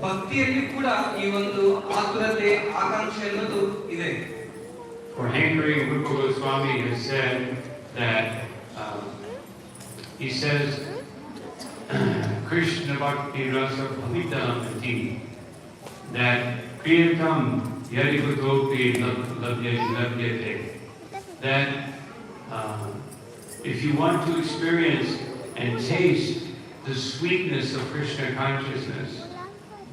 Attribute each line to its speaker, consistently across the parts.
Speaker 1: ಭಕ್ತಿಯಲ್ಲಿ ಕೂಡ ಈ ಒಂದು ಆತುರತೆ ಆಕಾಂಕ್ಷೆ ಅನ್ನೋದು ಇದೆ.
Speaker 2: For hankering, Rupa Swami has said that he says Krishna Bhakti Rasa Bhavitamati, that Priyatam Yadivatopi Labhyate, that if you want to experience and taste the sweetness of Krishna consciousness,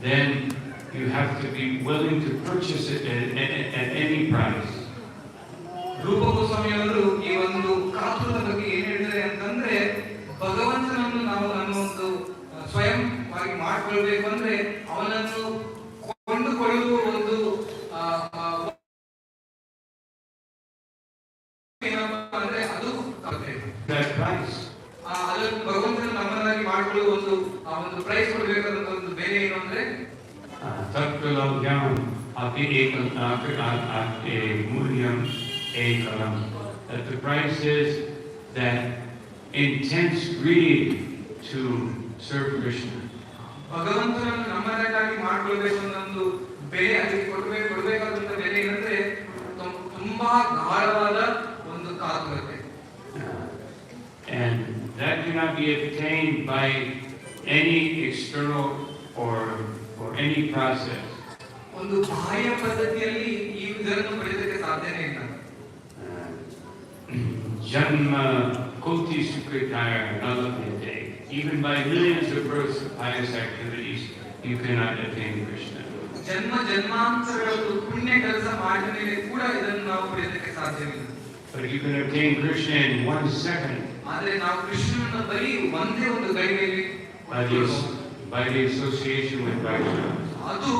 Speaker 2: then you have to be willing to purchase it at any price.
Speaker 1: ರೂಪ ಗೋಸ್ವಾಮಿ ಅವರು ಈ ಒಂದು ಕಾತುರದ ಬಗ್ಗೆ ಏನ್ ಹೇಳಿದ್ದಾರೆ ಅಂತಂದ್ರೆ, ಭಗವಂತನನ್ನು ನಾವು ನಮ್ಮ ಒಂದು ಸ್ವಯಂವಾಗಿ ಮಾಡಿಕೊಳ್ಬೇಕು ಅಂದ್ರೆ ಅವನನ್ನು ಕೊಂಡುಕೊಳ್ಳುವ ಒಂದು ಏನಪ್ಪಾ ಅಂದ್ರೆ ಅದು ಅದನ್ನು ಭಗವಂತನ ನಮ್ಮನ್ನಾಗಿ ಮಾಡಿಕೊಳ್ಳುವ ಒಂದು ಪ್ರೈಸ್ ಕೊಡಬೇಕಾದಂತ ಒಂದು ಬೆಲೆ ಏನು ಅಂದ್ರೆ
Speaker 2: that the price is that intense greed to serve Krishna.
Speaker 1: ಭಗವಂತನನ್ನು ನಮ್ಮನ್ನಾಗಿ ಮಾಡಿಕೊಳ್ಳಬೇಕು ಅನ್ನೋ ಒಂದು ಬೆಲೆ ಅದಕ್ಕೆ ಕೊಡಬೇಕಾದಂತ ಬೆಲೆ ಏನಂದ್ರೆ ತುಂಬಾ ಗಾಢವಾದ ಒಂದು ಕಾತುರತೆ.
Speaker 2: And that cannot be obtained by any external or any process.
Speaker 1: ಒಂದು ಬಾಹ್ಯ ಪದ್ಧತಿಯಲ್ಲಿ ಈ ಇದನ್ನು ಪಡೆಯೋದಕ್ಕೆ ಸಾಧ್ಯನೇ ಇಲ್ಲ.
Speaker 2: Janma koti sukritaya nalabhyate. Even by millions of births of pious activities, you cannot attain Krishna.
Speaker 1: ಜನ್ಮ ಜನ್ಮಾಂತರಗಳು ಪುಣ್ಯ ಕೆಲಸ ಮಾಡಿದ ಮೇಲೆ ಕೂಡ ಇದನ್ನು ನಾವು ಪಡೆಯೋದಕ್ಕೆ ಸಾಧ್ಯವಿಲ್ಲ.
Speaker 2: But you can obtain Krishna in 1 second.
Speaker 1: ಆದರೆ ನಾವು ಕೃಷ್ಣನನ್ನು ಬರೀ ಒಂದೇ ಒಂದು ಗಳಿಗೆಯಲ್ಲಿ
Speaker 2: by the association with Vaishnava.
Speaker 1: ಅದು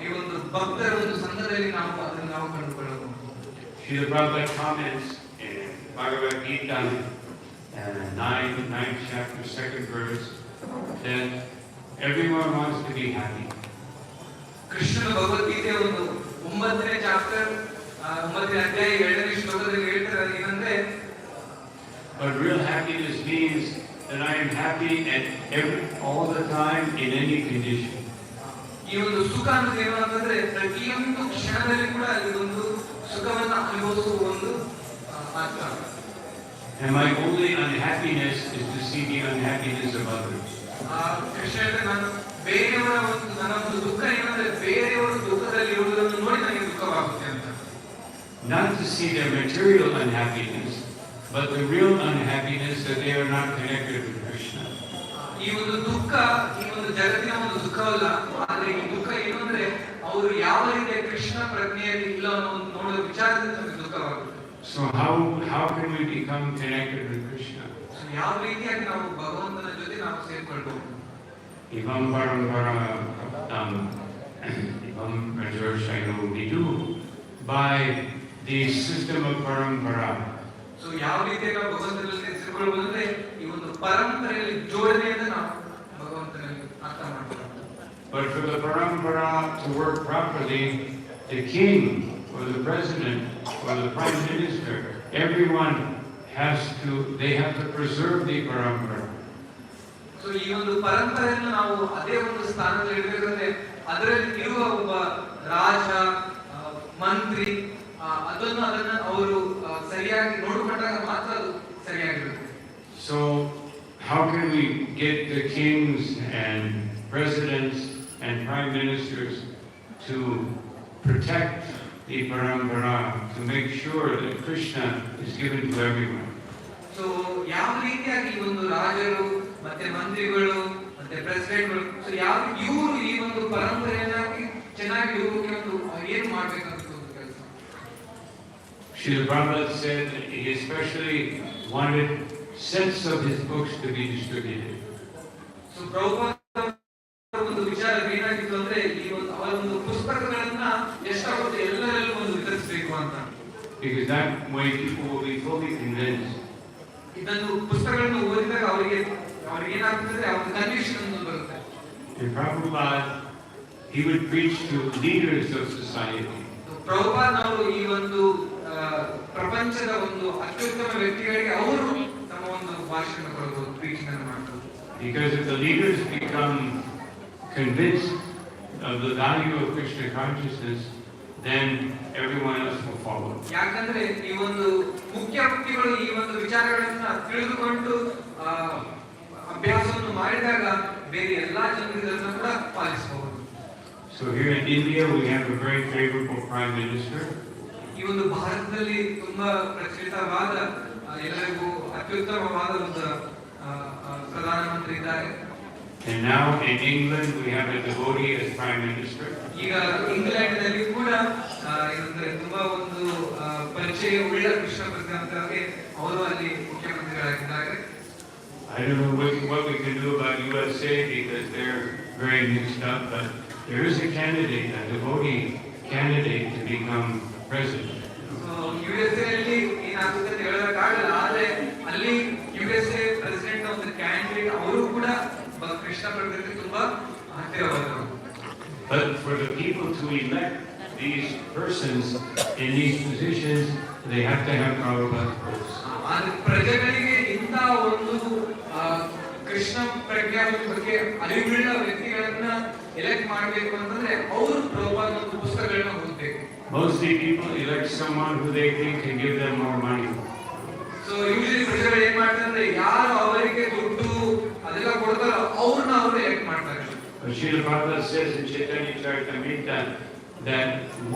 Speaker 1: ಈ ಒಂದು ಭಕ್ತರ ಒಂದು ಸಂಘದಲ್ಲಿ ನಾವು ಅದನ್ನು ನಾವು ಕಂಡುಕೊಳ್ಳಬಹುದು.
Speaker 2: Srila Prabhupada comments in Bhagavad Gita, 9th chapter, 2nd verse, that everyone wants to be happy.
Speaker 1: ಕೃಷ್ಣನ ಭಗವದ್ಗೀತೆಯ ಒಂದು 9ನೇ ಚಾಪ್ಟರ್ 9ನೇ ಅಧ್ಯಾಯ 2ನೇ ಶ್ಲೋಕದಲ್ಲಿ ಹೇಳ್ತಾರೆ ಏನಂದ್ರೆ,
Speaker 2: but real happiness means that I am happy all the time in any condition.
Speaker 1: ಈ ಒಂದು ಸುಖ ಅನ್ನೋದು ಏನು ಅಂತಂದ್ರೆ ಪ್ರತಿಯೊಂದು ಕ್ಷಣದಲ್ಲಿ ಕೂಡ ಇದೊಂದು ಸುಖವನ್ನು ಅನುಭವಿಸುವ ಒಂದು ಅರ್ಥ.
Speaker 2: And my only unhappiness is to see the unhappiness of others.
Speaker 1: Krishna ಹೇಳ್ತಾರೆ, ನಾನು ಬೇರೆಯವರ ಒಂದು ನನ್ನ ಒಂದು ದುಃಖ ಏನಂದ್ರೆ ಬೇರೆಯವರ ದುಃಖದಲ್ಲಿ ಇರುವುದನ್ನು ನೋಡಿ ನನಗೆ ದುಃಖವಾಗುತ್ತೆ ಅಂತ.
Speaker 2: Not to see their material unhappiness, but the real unhappiness that they are not connected with Krishna.
Speaker 1: ಈ ಒಂದು ದುಃಖ ಈ ಒಂದು ಜಗತ್ತಿನ ಒಂದು ದುಃಖವಲ್ಲ, ಆದರೆ ಈ ದುಃಖ ಏನು ಅಂದ್ರೆ ಅವರು ಯಾವ ರೀತಿಯ ಕೃಷ್ಣ ಪ್ರಜ್ಞೆಯಲ್ಲಿ ಇಲ್ಲ ಅನ್ನೋ ನೋಡುವ ವಿಚಾರದಿಂದ ನಮಗೆ ದುಃಖವಾಗುತ್ತೆ.
Speaker 2: So how can we become connected with Krishna?
Speaker 1: ಯಾವ ರೀತಿಯಾಗಿ ನಾವು ಭಗವಂತನ ಜೊತೆ ನಾವು ಸೇರಿಕೊಳ್ಳಬಹುದು?
Speaker 2: Ivam parampara ivam prajoshayano vidu, by the system of parampara.
Speaker 1: So ಯಾವ ರೀತಿಯಾಗಿ ನಾವು ಭಗವಂತನಲ್ಲಿ ಸೇರಿಕೊಳ್ಳಬಹುದು ಅಂದ್ರೆ ಈ ಒಂದು ಪರಂಪರೆಯಲ್ಲಿ ಜೋಡಣೆಯಿಂದ ನಾವು ಭಗವಂತನಲ್ಲಿ ಅರ್ಥ ಮಾಡ್ತೀವಿ.
Speaker 2: But for the parampara to work properly, the king or the president or the prime minister, everyone they have to preserve the parampara.
Speaker 1: So ಈ ಒಂದು ಪರಂಪರೆಯನ್ನು ನಾವು ಅದೇ ಒಂದು ಸ್ಥಾನದಲ್ಲಿ ಇಡಬೇಕಂದ್ರೆ ಅದರಲ್ಲಿ ಇರುವ ಒಬ್ಬ ರಾಜ ಮಂತ್ರಿ ಅದನ್ನ ಅವರು ಸರಿಯಾಗಿ ನೋಡಿಕೊಂಡಾಗ ಮಾತ್ರ ಅದು ಸರಿಯಾಗಿರುತ್ತೆ.
Speaker 2: So how can we get the kings and presidents and prime ministers to protect the parampara, to make sure that Krishna is given to everyone?
Speaker 1: So ಯಾವ ರೀತಿಯಾಗಿ ಒಂದು ರಾಜರು ಮತ್ತೆ ಮಂತ್ರಿಗಳು ಮತ್ತೆ ಪ್ರೆಸಿಡೆಂಟ್ಗಳು ಸೊ ಯಾವ ಇವರು ಈ ಒಂದು ಪರಂಪರೆಯನ್ನಾಗಿ ಚೆನ್ನಾಗಿ ಇರುವುದಕ್ಕೆ ಒಂದು ಏನು ಮಾಡಬೇಕಂತ ಒಂದು ಕೆಲಸ.
Speaker 2: Srila Prabhupada said that he especially wanted sets of his books to be distributed.
Speaker 1: So Prabhupada ಒಂದು ವಿಚಾರ ಏನಾಗಿತ್ತು ಅಂದ್ರೆ ಈ ಒಂದು ಅವರ ಒಂದು ಪುಸ್ತಕಗಳನ್ನ ಎಷ್ಟಾಗುತ್ತೆ ಎಲ್ಲರಲ್ಲೂ ಒಂದು ವಿತರಿಸಬೇಕು ಅಂತ.
Speaker 2: Because that way people will be fully convinced.
Speaker 1: ಇದನ್ನು ಪುಸ್ತಕಗಳನ್ನು ಓದಿದಾಗ ಅವರಿಗೆ ಏನಾಗ್ತದೆ ಅವರ ಕನ್ವಿಕ್ಷನ್ ಒಂದು ಬರುತ್ತೆ.
Speaker 2: And Prabhupada, he would preach to leaders of society.
Speaker 1: Prabhupada ಅವರು ಈ ಒಂದು ಪ್ರಪಂಚದ ಒಂದು ಅತ್ಯುತ್ತಮ ವ್ಯಕ್ತಿಗಳಿಗೆ ಅವರು ತಮ್ಮ ಒಂದು ಭಾಷಣ ಕೊಡಬಹುದು, ಪ್ರೀಚಿಂಗ್ ಅನ್ನು ಮಾಡಬಹುದು.
Speaker 2: Because if the leaders become convinced of the value of Krishna consciousness, then everyone else will follow.
Speaker 1: ಯಾಕಂದ್ರೆ ಈ ಒಂದು ಮುಖ್ಯ ವ್ಯಕ್ತಿಗಳು ಈ ಒಂದು ವಿಚಾರಗಳನ್ನ ತಿಳಿದುಕೊಂಡು ಅಭ್ಯಾಸವನ್ನು ಮಾಡಿದಾಗ ಬೇರೆ ಎಲ್ಲಾ ಜನರು ಇದನ್ನು ಕೂಡ ಪಾಲಿಸಬಹುದು.
Speaker 2: So here in India we have a very favorable prime minister.
Speaker 1: ಈ ಒಂದು ಭಾರತದಲ್ಲಿ ತುಂಬಾ ಪ್ರಚಲಿತವಾದ ಎಲ್ಲರಿಗೂ ಅತ್ಯುತ್ತಮವಾದ ಒಂದು ಪ್ರಧಾನಮಂತ್ರಿ ಇದ್ದಾರೆ.
Speaker 2: And now in England we have a devotee as prime minister.
Speaker 1: ಈಗ ಇಂಗ್ಲೆಂಡ್ ನಲ್ಲಿ ಕೂಡ ಏನಂದ್ರೆ ತುಂಬಾ ಒಂದು ಪರಿಚಯ ಉಳ್ಳ ಕೃಷ್ಣ ಪ್ರಜ್ಞಾಂತರಿಗೆ ಅವರು ಅಲ್ಲಿ ಮುಖ್ಯಮಂತ್ರಿಗಳಾಗಿದ್ದಾರೆ.
Speaker 2: I don't know what we can do about USA because they're very mixed up, but there is a candidate, a devotee candidate to become president.
Speaker 1: So USA ಅಲ್ಲಿ ಏನಾಗುತ್ತೆ ಅಂತ ಹೇಳೋಕ್ಕಾಗಲ್ಲ, ಆದ್ರೆ ಅಲ್ಲಿ USA president of the candidate ಅವರು ಕೂಡ ಕೃಷ್ಣ ಪ್ರಜ್ಞೆಗೆ ತುಂಬಾ ಹತ್ತಿರವಾದವರು.
Speaker 2: But for the people to elect these persons in these positions, they have to have Prabhupada's votes.
Speaker 1: ಆದ್ರೆ ಪ್ರಜೆಗಳಿಗೆ ಇಂಥ ಒಂದು ಕೃಷ್ಣ ಪ್ರಜ್ಞೆ ಬಗ್ಗೆ ಅರಿವುಳ್ಳ ವ್ಯಕ್ತಿಗಳನ್ನ ಎಲೆಕ್ಟ್ ಮಾಡಬೇಕು ಅಂತಂದ್ರೆ ಅವರು ಪ್ರಭುಪಾದ ಒಂದು ಪುಸ್ತಕಗಳನ್ನ ಓದಬೇಕು.
Speaker 2: Mostly people elect someone who they think can give them more money.
Speaker 1: So usually ಪ್ರಜೆಗಳು ಏನ್ ಮಾಡ್ತಾರೆ ಅಂದ್ರೆ ಯಾರು ಅವರಿಗೆ ದುಡ್ಡು ಅದೆಲ್ಲ ಕೊಡ್ತಾರೋ ಅವ್ರನ್ನ ಅವರು ಎಲೆಕ್ಟ್ ಮಾಡ್ತಾರೆ.
Speaker 2: Srila Prabhupada says in Chaitanya Charitamrita that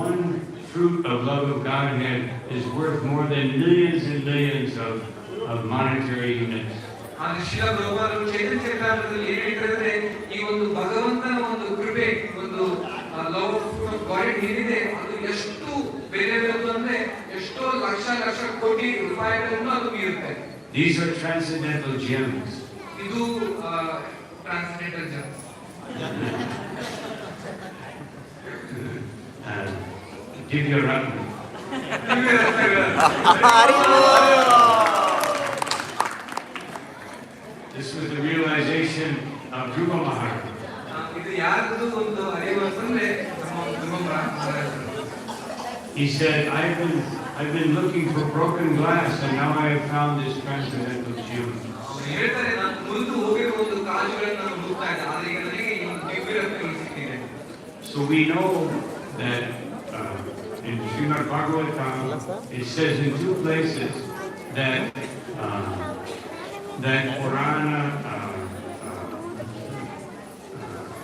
Speaker 2: one fruit of love of Godhead is worth more than millions and millions of monetary units.
Speaker 1: ಆದ್ರೆ ಶ್ರೀಲ ಪ್ರಭುಪಾದರು ಚೈತನ್ಯ ಚರಿತಾಮೃತದಲ್ಲಿ ಏನ್ ಹೇಳ್ತಾರೆ, ಈ ಒಂದು ಭಗವಂತನ ಒಂದು ಕೃಪೆ, ಒಂದು ಲವ್ ಆಫ್ ಗಾಡ್ ಏನಿದೆ ಅದು ಎಷ್ಟು ಬೆಲೆಯುವುದು ಅಂದ್ರೆ ಎಷ್ಟೋ ಲಕ್ಷ ಲಕ್ಷ ಕೋಟಿ ರೂಪಾಯಿಗಳನ್ನು ಅದು ಮೀರುತ್ತೆ.
Speaker 2: These are transcendental gems.
Speaker 1: ಇದು transcendental gems.
Speaker 2: Give your run. This was the realization of Dhruva Maharaj.
Speaker 1: ಇದು ಯಾರದು ಒಂದು ಅರಿವು ಅಂತಂದ್ರೆ ಧ್ರುವ Maharaj.
Speaker 2: He said, I've been looking for broken glass and now I have found this transcendental gem.
Speaker 1: ಹೇಳ್ತಾರೆ, ನಾನು ಮುಂದೆ ಹೋಗಿರೋ ಒಂದು ಕಾಜುಗಳನ್ನು ನಾನು ಹುಡುಕ್ತಾ ಇದ್ದೆ, ಆದ್ರೆ ಈಗ ನನಗೆ ಈ ಒಂದು ದಿವ್ಯ ರತ್ನಗಳು ಸಿಕ್ಕಿದೆ.
Speaker 2: So we know that in Srimad Bhagavatam it says in two places that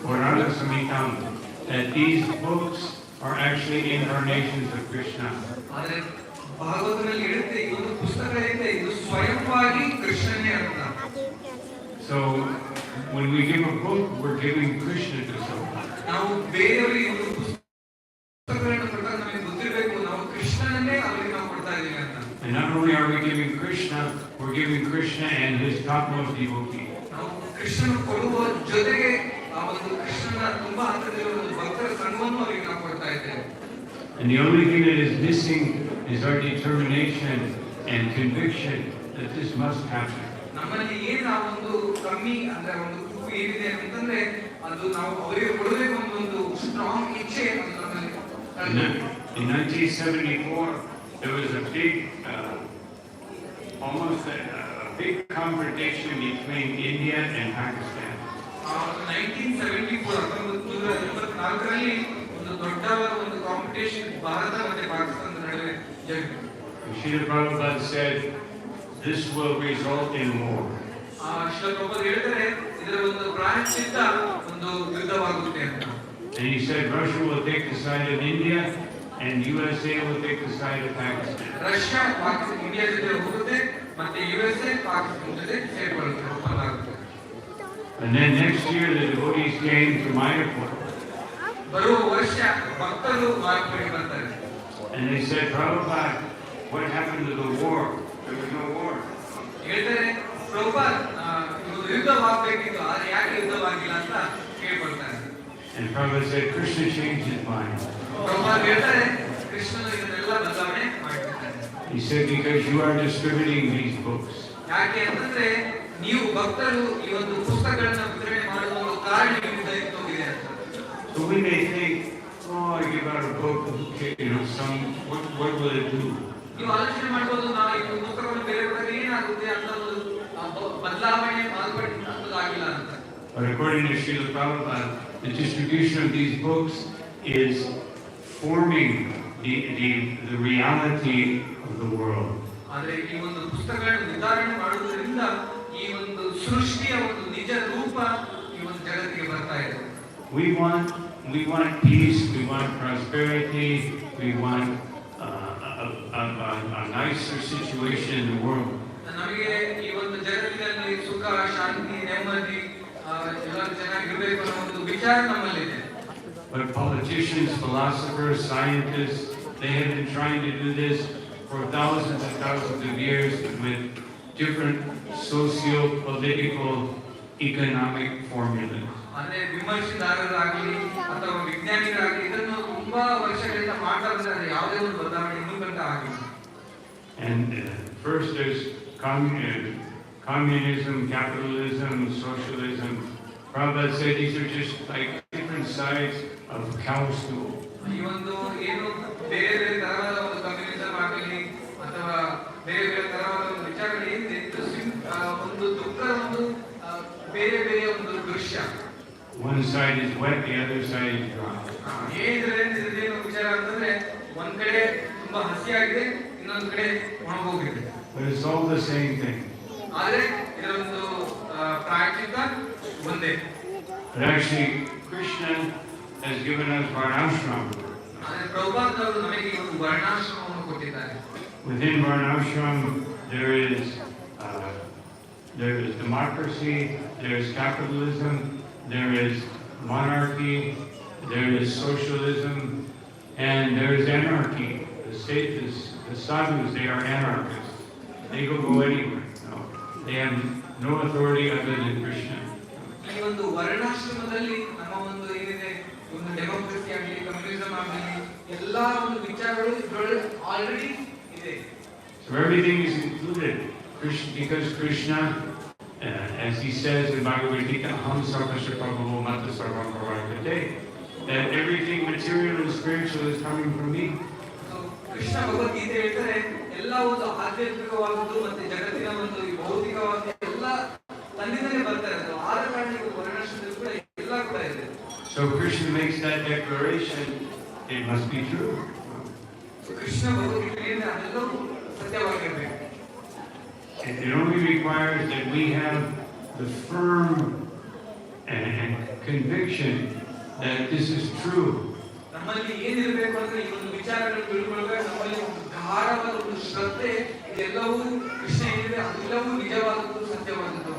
Speaker 2: Purana Samhitam, that these books are actually incarnations of Krishna.
Speaker 1: ಆದ್ರೆ ಭಾಗವತದಲ್ಲಿ ಹೇಳುತ್ತೆ, ಈ ಒಂದು ಪುಸ್ತಕ ಏನಿದೆ ಇದು ಸ್ವಯಂವಾಗಿ ಕೃಷ್ಣನೇ ಅಂತ.
Speaker 2: So when we give a book, we're giving Krishna to someone.
Speaker 1: ನಾವು ಬೇರೆಯವರಿಗೆ ಒಂದು ಪುಸ್ತಕಗಳನ್ನು ಕೊಟ್ಟಾಗ ನಮಗೆ ಗೊತ್ತಿರಬೇಕು ನಾವು ಕೃಷ್ಣನನ್ನೇ ಅವರಿಗೆ ನಾವು ಕೊಡ್ತಾ ಇದ್ದೀವಿ ಅಂತ.
Speaker 2: And not only are we giving Krishna, we're giving Krishna and his topmost devotee.
Speaker 1: ನಾವು ಕೃಷ್ಣನ ಕೊಡುವ ಜೊತೆಗೆ ಆ ಒಂದು ಕೃಷ್ಣನ ತುಂಬಾ ಹತ್ತಿರವಿರುವ ಒಂದು ಭಕ್ತರ ಸಂಘವನ್ನು ಅವರಿಗೆ ನಾವು ಕೊಡ್ತಾ ಇದ್ದೇವೆ.
Speaker 2: And the only thing that is missing is our determination and conviction that this must happen.
Speaker 1: ನಮ್ಮಲ್ಲಿ ಏನು ಆ ಒಂದು ಕಮ್ಮಿ ಅಂದ್ರೆ ಒಂದು ಕುಪ್ಪು ಏನಿದೆ ಅಂತಂದ್ರೆ ಅದು ನಾವು ಅವರಿಗೆ ಕೊಡಬೇಕು ಅಂತ ಒಂದು ಸ್ಟ್ರಾಂಗ್ ಇಚ್ಛೆ ಅದು ನಮ್ಮಲ್ಲಿ.
Speaker 2: In 1974, there was a big, almost a big confrontation between India and Pakistan.
Speaker 1: 1974 ಒಂದು ದೊಡ್ಡವಾದ ಒಂದು ಕಾಂಪಿಟೇಷನ್ ಭಾರತ ಮತ್ತು ಪಾಕಿಸ್ತಾನದ ನಡುವೆ ಜರುಗಿತು.
Speaker 2: Srila Prabhupada said, this will result in war.
Speaker 1: Srila Prabhupada ಹೇಳ್ತಾರೆ, ಇದರ ಒಂದು ಪ್ರಾಯಶ್ಚಿತ್ತ ಒಂದು ಯುದ್ಧವಾಗುತ್ತೆ ಅಂತ.
Speaker 2: And he said Russia will take the side of India and USA will take the side of Pakistan.
Speaker 1: Russia Pakistan India ಜೊತೆ ಹೋಗುತ್ತೆ ಮತ್ತೆ USA ಪಾಕಿಸ್ತಾನ ಜೊತೆ ಸೇರಿಕೊಳ್ಳುತ್ತೆ, ಒಪ್ಪಂದ ಆಗುತ್ತೆ.
Speaker 2: And then next year the devotees came to Mayapur.
Speaker 1: ಬರುವ ವರ್ಷ ಭಕ್ತರು ಮಾಯಪುರಿಗೆ ಬರ್ತಾರೆ.
Speaker 2: And they said, Prabhupada, what happened to the war? There was no war.
Speaker 1: ಹೇಳ್ತಾರೆ, ಪ್ರಭುಪಾದ್ ಒಂದು ಯುದ್ಧವಾಗಬೇಕಿತ್ತು ಆದ್ರೆ ಯಾಕೆ ಯುದ್ಧವಾಗಿಲ್ಲ ಅಂತ ಕೇಳ್ಕೊಳ್ತಾರೆ.
Speaker 2: And Prabhupada said, Krishna changed his mind.
Speaker 1: Prabhupad ಹೇಳ್ತಾರೆ, ಕೃಷ್ಣನು ಇದನ್ನೆಲ್ಲ ಬದಲಾವಣೆ ಮಾಡಿರ್ತಾನೆ.
Speaker 2: He said, because you are distributing these books.
Speaker 1: ಯಾಕೆ ಅಂತಂದ್ರೆ ನೀವು ಭಕ್ತರು ಈ ಒಂದು ಪುಸ್ತಕಗಳನ್ನ ವಿತರಣೆ ಮಾಡುವ ಒಂದು ಕಾರಣ ನಿಮ್ಮಿಂದ ಹೋಗಿದೆ ಅಂತ.
Speaker 2: So we may think, oh, I give out a book, okay, what will it do?
Speaker 1: ನೀವು ಆಲೋಚನೆ ಮಾಡಬಹುದು, ನಾವು ಈ ಪುಸ್ತಕವನ್ನು ಬೇರೆ ಕೊಟ್ಟಾಗ ಏನಾಗುತ್ತೆ ಅಂತ ಒಂದು ಬದಲಾವಣೆ ಮಾಲ್ಪಟ್ಟು ಆಗಿಲ್ಲ ಅಂತ.
Speaker 2: But according to Srila Prabhupada, the distribution of these books is forming the reality of the world.
Speaker 1: ಆದರೆ ಈ ಒಂದು ಪುಸ್ತಕಗಳನ್ನು ವಿತರಣೆ ಮಾಡುವುದರಿಂದ ಈ ಒಂದು ಸೃಷ್ಟಿಯ ಒಂದು ನಿಜ ರೂಪ ಈ ಒಂದು ಜಗತ್ತಿಗೆ ಬರ್ತಾ ಇದೆ.
Speaker 2: We want peace, we want prosperity, we want a nicer situation in the world.
Speaker 1: ನಮಗೆ ಈ ಒಂದು ಜಗತ್ತಿನಲ್ಲಿ ಸುಖ, ಶಾಂತಿ, ನೆಮ್ಮದಿ ಎಲ್ಲರೂ ಚೆನ್ನಾಗಿರಬೇಕು ಅನ್ನೋ ಒಂದು ವಿಚಾರ ನಮ್ಮಲ್ಲಿದೆ.
Speaker 2: But politicians, philosophers, scientists, they have been trying to do this for thousands and thousands of years with different socio-political, economic formulas.
Speaker 1: ಅಂದ್ರೆ ವಿಮರ್ಶೆದಾರರಾಗಲಿ ಅಥವಾ ವಿಜ್ಞಾನಿಗಳಾಗಲಿ ಇದನ್ನು ತುಂಬಾ ವರ್ಷಗಳಿಂದ ಮಾಡ್ತಾ ಬಂದರೆ ಯಾವುದೇ ಒಂದು ಬದಲಾವಣೆ ಇನ್ನೂ ತನಕ ಆಗಿಲ್ಲ.
Speaker 2: And first there's communism, capitalism, socialism. Prabhupada said these are just like different sides of a cow stool.
Speaker 1: ಈ ಒಂದು ಏನು ಬೇರೆ ಬೇರೆ ತರವಾದ ಒಂದು ಕಮ್ಯುನಿಸಂ ಆಗಲಿ ಅಥವಾ ಬೇರೆ ಬೇರೆ ತರವಾದ ಒಂದು ವಿಚಾರಗಳು ಏನಿದೆ ಒಂದು ದುಃಖದ ಒಂದು ಬೇರೆ ಬೇರೆ ಒಂದು ದೃಶ್ಯ.
Speaker 2: One side is wet, the other side is dry.
Speaker 1: ಏನು ವಿಚಾರ ಅಂತಂದ್ರೆ ಒಂದ್ ಕಡೆ ತುಂಬಾ ಹಸಿಯಾಗಿದೆ, ಇನ್ನೊಂದು ಕಡೆ ಒಣಗೋಗಿದೆ.
Speaker 2: But it's all the same thing.
Speaker 1: ಆದ್ರೆ ಇದರ ಒಂದು ಪ್ರಾಯಶ್ಚಿತ್ತ ಒಂದೇ.
Speaker 2: But actually, Krishna has given us varnashram.
Speaker 1: ಆದರೆ ಪ್ರಭುಪಾದವರು ನಮಗೆ ಒಂದು ವರ್ಣಾಶ್ರಮವನ್ನು ಕೊಟ್ಟಿದ್ದಾರೆ.
Speaker 2: Within varnashram, there is democracy, there is capitalism, there is monarchy, there is socialism, and there is anarchy. The sadhus, they are anarchists. They go anywhere. No. They have no authority other than Krishna.
Speaker 1: ಈ ಒಂದು ವರ್ಣಾಶ್ರಮದಲ್ಲಿ ನಮ್ಮ ಒಂದು ಏನಿದೆ ಒಂದು democracy ಆಗಲಿ communism ಆಗಲಿ ಎಲ್ಲಾ ಒಂದು ವಿಚಾರಗಳು ಇದರೊಳಗೆ ಆಲ್ರೆಡಿ ಇದೆ.
Speaker 2: So everything is included because Krishna, as he says in Bhagavad Gita, Ham Sarvasya Prabhu Mata Sarvam Pravakate, that everything material and spiritual is coming from me.
Speaker 1: So Krishna Bhagavad Gita ಹೇಳ್ತಾರೆ ಎಲ್ಲ ಒಂದು ಆಧ್ಯಾತ್ಮಿಕವಾದದ್ದು ಮತ್ತೆ ಜಗತ್ತಿನ ಒಂದು ಭೌತಿಕವಾದ ಎಲ್ಲ ತನ್ನಿಂದಲೇ ಬರ್ತಾ ಇರೋದು. ಆದ ಕಾರಣ ಈ ವರ್ಣಾಶ್ರಮದಲ್ಲಿ ಕೂಡ ಎಲ್ಲ ಕೂಡ ಇದೆ.
Speaker 2: So Krishna makes that declaration, it must be true.
Speaker 1: Krishna ಭಗವದ್ಗೀತೆಯಿಂದ ಅದೆಲ್ಲವೂ ಸತ್ಯವಾಗಿರಬೇಕು.
Speaker 2: It only requires that we have the firm and conviction that this is true.
Speaker 1: ನಮ್ಮಲ್ಲಿ ಏನಿರಬೇಕು ಅಂದ್ರೆ ಈ ಒಂದು ವಿಚಾರಗಳನ್ನು ತಿಳ್ಕೊಳ್ಳಬೇಕು. ನಮ್ಮಲ್ಲಿ ಗಾಢವಾದ ಒಂದು ಶ್ರದ್ಧೆ, ಇದೆಲ್ಲವೂ ಕೃಷ್ಣ ಏನಿದೆ ಅದೆಲ್ಲವೂ ನಿಜವಾದದ್ದು ಸತ್ಯವಾದದ್ದು.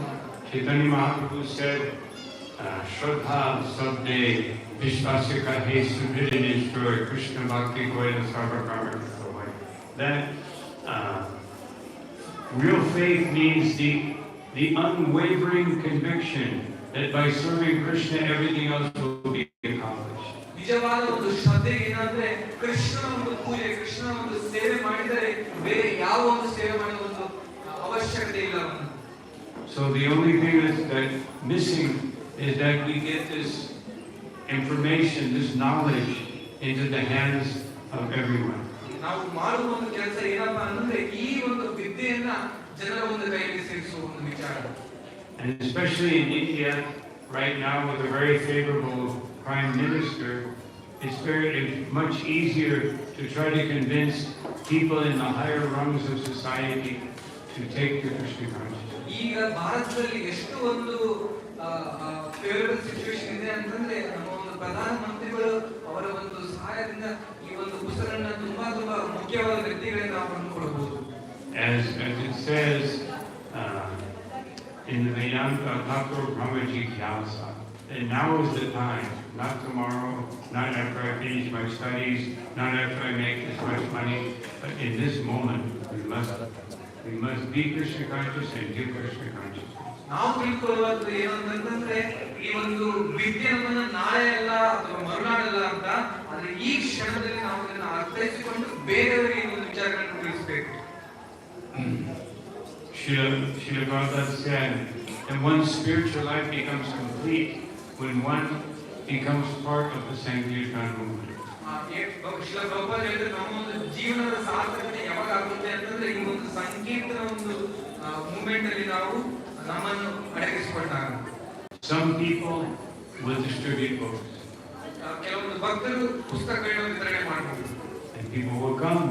Speaker 2: Chaitanya Mahaprabhu said, Shraddha Sabde Vishwasya ka he Sudhidinishwar Krishna Bhakti Goya Sarvakama. That real faith means the unwavering conviction that by serving Krishna everything else will be accomplished.
Speaker 1: ನಿಜವಾದ ಒಂದು ಶ್ರದ್ಧೆ ಏನಂದ್ರೆ ಕೃಷ್ಣ ಒಂದು ಪೂಜೆ, ಕೃಷ್ಣ ಒಂದು ಸೇವೆ ಮಾಡಿದರೆ ಬೇರೆ ಯಾವ ಒಂದು ಸೇವೆ ಮಾಡುವ ಒಂದು ಅವಶ್ಯಕತೆ ಇಲ್ಲ.
Speaker 2: So the only thing that missing is that we get this information, this knowledge into the hands of everyone.
Speaker 1: ನಾವು ಮಾಡುವ ಒಂದು ಕೆಲಸ ಏನಪ್ಪಾ ಅಂದ್ರೆ ಈ ಒಂದು ವಿದ್ಯೆಯನ್ನ ಜನರ ಒಂದು ಕೈಗೆ ಸೇರಿಸುವ ಒಂದು ವಿಚಾರ.
Speaker 2: And especially in India right now with a very favorable prime minister, it's much easier to try to convince people in the higher rungs of society to take to Krishna consciousness.
Speaker 1: ಈಗ ಭಾರತದಲ್ಲಿ ಎಷ್ಟು ಒಂದು favourable situation ಇದೆ ಅಂತಂದ್ರೆ ನಮ್ಮ ಒಂದು ಪ್ರಧಾನ ಮಂತ್ರಿಗಳು ಅವರ ಒಂದು ಸಹಾಯದಿಂದ ಈ ಒಂದು ಪುಸ್ತಕಗಳನ್ನ ತುಂಬಾ ತುಂಬಾ ಮುಖ್ಯವಾದ ವ್ಯಕ್ತಿಗಳಿಂದ ನಾವು ಕೊಂಡುಕೊಳ್ಳಬಹುದು.
Speaker 2: As it says in the Vedanta Tattva Brahma Jigyasa, and now is the time, not tomorrow, not after I finish my studies, not after I make this much money, but in this moment we must be Krishna conscious and give Krishna consciousness.
Speaker 1: ನಾವು ತಿಳ್ಕೊಳ್ಳುವುದು ಏನಂತಂದ್ರೆ ಈ ಒಂದು ವಿದ್ಯೆಯನ್ನು ನಾಳೆ ಅಲ್ಲ ಅಥವಾ ಮರುನಾಡಲ್ಲ ಅಂತ, ಆದ್ರೆ ಈ ಕ್ಷಣದಲ್ಲಿ ನಾವು ಇದನ್ನು ಅರ್ಥೈಸಿಕೊಂಡು ಬೇರೆಯವರಿಗೆ ಈ ಒಂದು ವಿಚಾರಗಳನ್ನು ತಿಳಿಸಬೇಕು.
Speaker 2: Srila Prabhupada said that one's spiritual life becomes complete when one becomes part of the Sankirtan movement.
Speaker 1: Srila Prabhupada ಹೇಳಿದ್ರೆ ನಮ್ಮ ಒಂದು ಜೀವನದ ಸಾರ್ಥಕತೆ ಯಾವಾಗ ಆಗುತ್ತೆ ಅಂತಂದ್ರೆ ಈ ಒಂದು ಸಂಕೀರ್ತನ ಒಂದು ಮೂವ್ಮೆಂಟ್ ಅಲ್ಲಿ ನಾವು ನಮ್ಮನ್ನು ಅಡಗಿಸಿಕೊಂಡಾಗ.
Speaker 2: Some people will distribute books.
Speaker 1: ಕೆಲವೊಂದು ಭಕ್ತರು ಪುಸ್ತಕಗಳನ್ನು ವಿತರಣೆ ಮಾಡಬಹುದು.
Speaker 2: And people will come.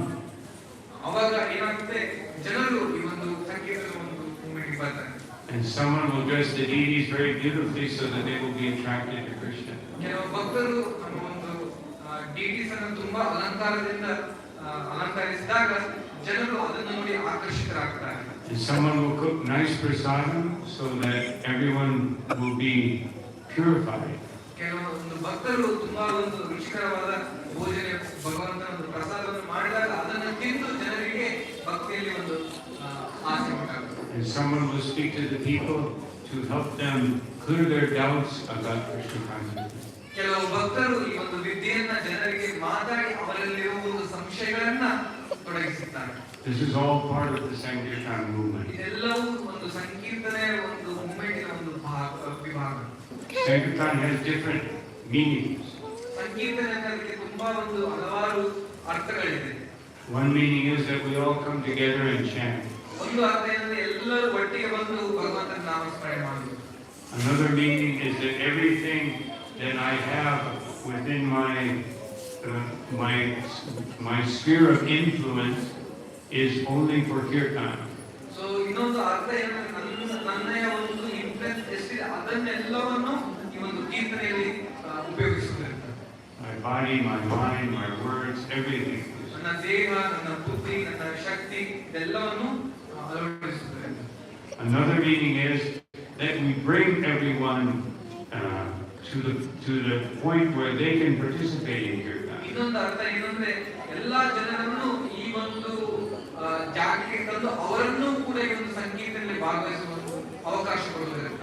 Speaker 1: ಅವಾಗ ಏನಾಗುತ್ತೆ, ಜನರು ಈ ಒಂದು ಸಂಕೀರ್ತನ ಒಂದು ಮೂಮೆಂಟ್ಗೆ ಬರ್ತಾರೆ.
Speaker 2: And someone will dress the deities very beautifully so that they will be attracted to Krishna.
Speaker 1: ಕೆಲವು ಭಕ್ತರು ನಮ್ಮ ಒಂದು ಡೀಟೀಸ್ ಅನ್ನು ತುಂಬಾ ಅಲಂಕಾರದಿಂದ ಅಲಂಕರಿಸಿದಾಗ ಜನರು ಅದನ್ನು ನೋಡಿ ಆಕರ್ಷಿತರಾಗ್ತಾರೆ.
Speaker 2: And someone will cook nice prasadam so that everyone will be purified.
Speaker 1: ಕೆಲವೊಂದು ಭಕ್ತರು ತುಂಬಾ ಒಂದು ರುಚಿಕರವಾದ ಭೋಜನ ಭಗವಂತನ ಒಂದು ಪ್ರಸಾದವನ್ನು ಮಾಡಿದಾಗ ಅದನ್ನು ತಿಂದು ಜನರಿಗೆ ಭಕ್ತಿಯಲ್ಲಿ ಒಂದು ಆಸೆ ಉಂಟಾಗುತ್ತೆ.
Speaker 2: And someone will speak to the people to help them clear their doubts about Krishna consciousness.
Speaker 1: ಕೆಲವು ಭಕ್ತರು ಈ ಒಂದು ವಿದ್ಯೆಯನ್ನ ಜನರಿಗೆ ಮಾತಾಡಿ ಅವರಲ್ಲಿರುವ ಒಂದು ಸಂಶಯಗಳನ್ನ ತೊಡಗಿಸುತ್ತಾರೆ.
Speaker 2: This is all part of the Sankirtan movement.
Speaker 1: ಇದೆಲ್ಲವೂ ಒಂದು ಸಂಕೀರ್ತನೆಯ ಒಂದು ಮೂಮೆಂಟಿನ ಒಂದು ವಿಭಾಗ.
Speaker 2: Sankirtan has different meanings.
Speaker 1: ಸಂಕೀರ್ತನೆ ಅನ್ನೋದಕ್ಕೆ ತುಂಬಾ ಒಂದು ಹಲವಾರು ಅರ್ಥಗಳಿದೆ.
Speaker 2: One meaning is that we all come together and chant.
Speaker 1: ಒಂದು ಅರ್ಥ ಏನಂದ್ರೆ ಎಲ್ಲರೂ ಒಟ್ಟಿಗೆ ಬಂದು ಭಗವಂತನ ನಾಮಸ್ಮರಣೆ ಮಾಡುವುದು.
Speaker 2: Another meaning is that everything that I have within my sphere of influence is only for kirtan.
Speaker 1: So ಇನ್ನೊಂದು ಅರ್ಥ ಏನಂದ್ರೆ ನನ್ನಯ ಒಂದು ಇನ್ಫ್ಲುಯೆನ್ಸ್ ಎಷ್ಟಿದೆ ಅದನ್ನೆಲ್ಲವನ್ನು ಈ ಒಂದು ಕೀರ್ತನೆಯಲ್ಲಿ ಉಪಯೋಗಿಸುತ್ತಾರೆ.
Speaker 2: My body, my mind, my words, everything.
Speaker 1: ನನ್ನ ದೇಹ, ನನ್ನ ಬುದ್ಧಿ, ನನ್ನ ಶಕ್ತಿ ಇದೆಲ್ಲವನ್ನು ಅಳವಡಿಸುತ್ತಾರೆ.
Speaker 2: Another meaning is that we bring everyone to the point where they can participate in kirtan.
Speaker 1: ಇನ್ನೊಂದು ಅರ್ಥ ಏನಂದ್ರೆ ಎಲ್ಲಾ ಜನರನ್ನು ಈ ಒಂದು ಜಾಗಕ್ಕೆ ತಂದು ಅವರನ್ನು ಕೂಡ ಈ ಒಂದು ಸಂಗೀತದಲ್ಲಿ ಭಾಗವಹಿಸುವ ಅವಕಾಶ ಕೊಡುವುದರಿಂದ.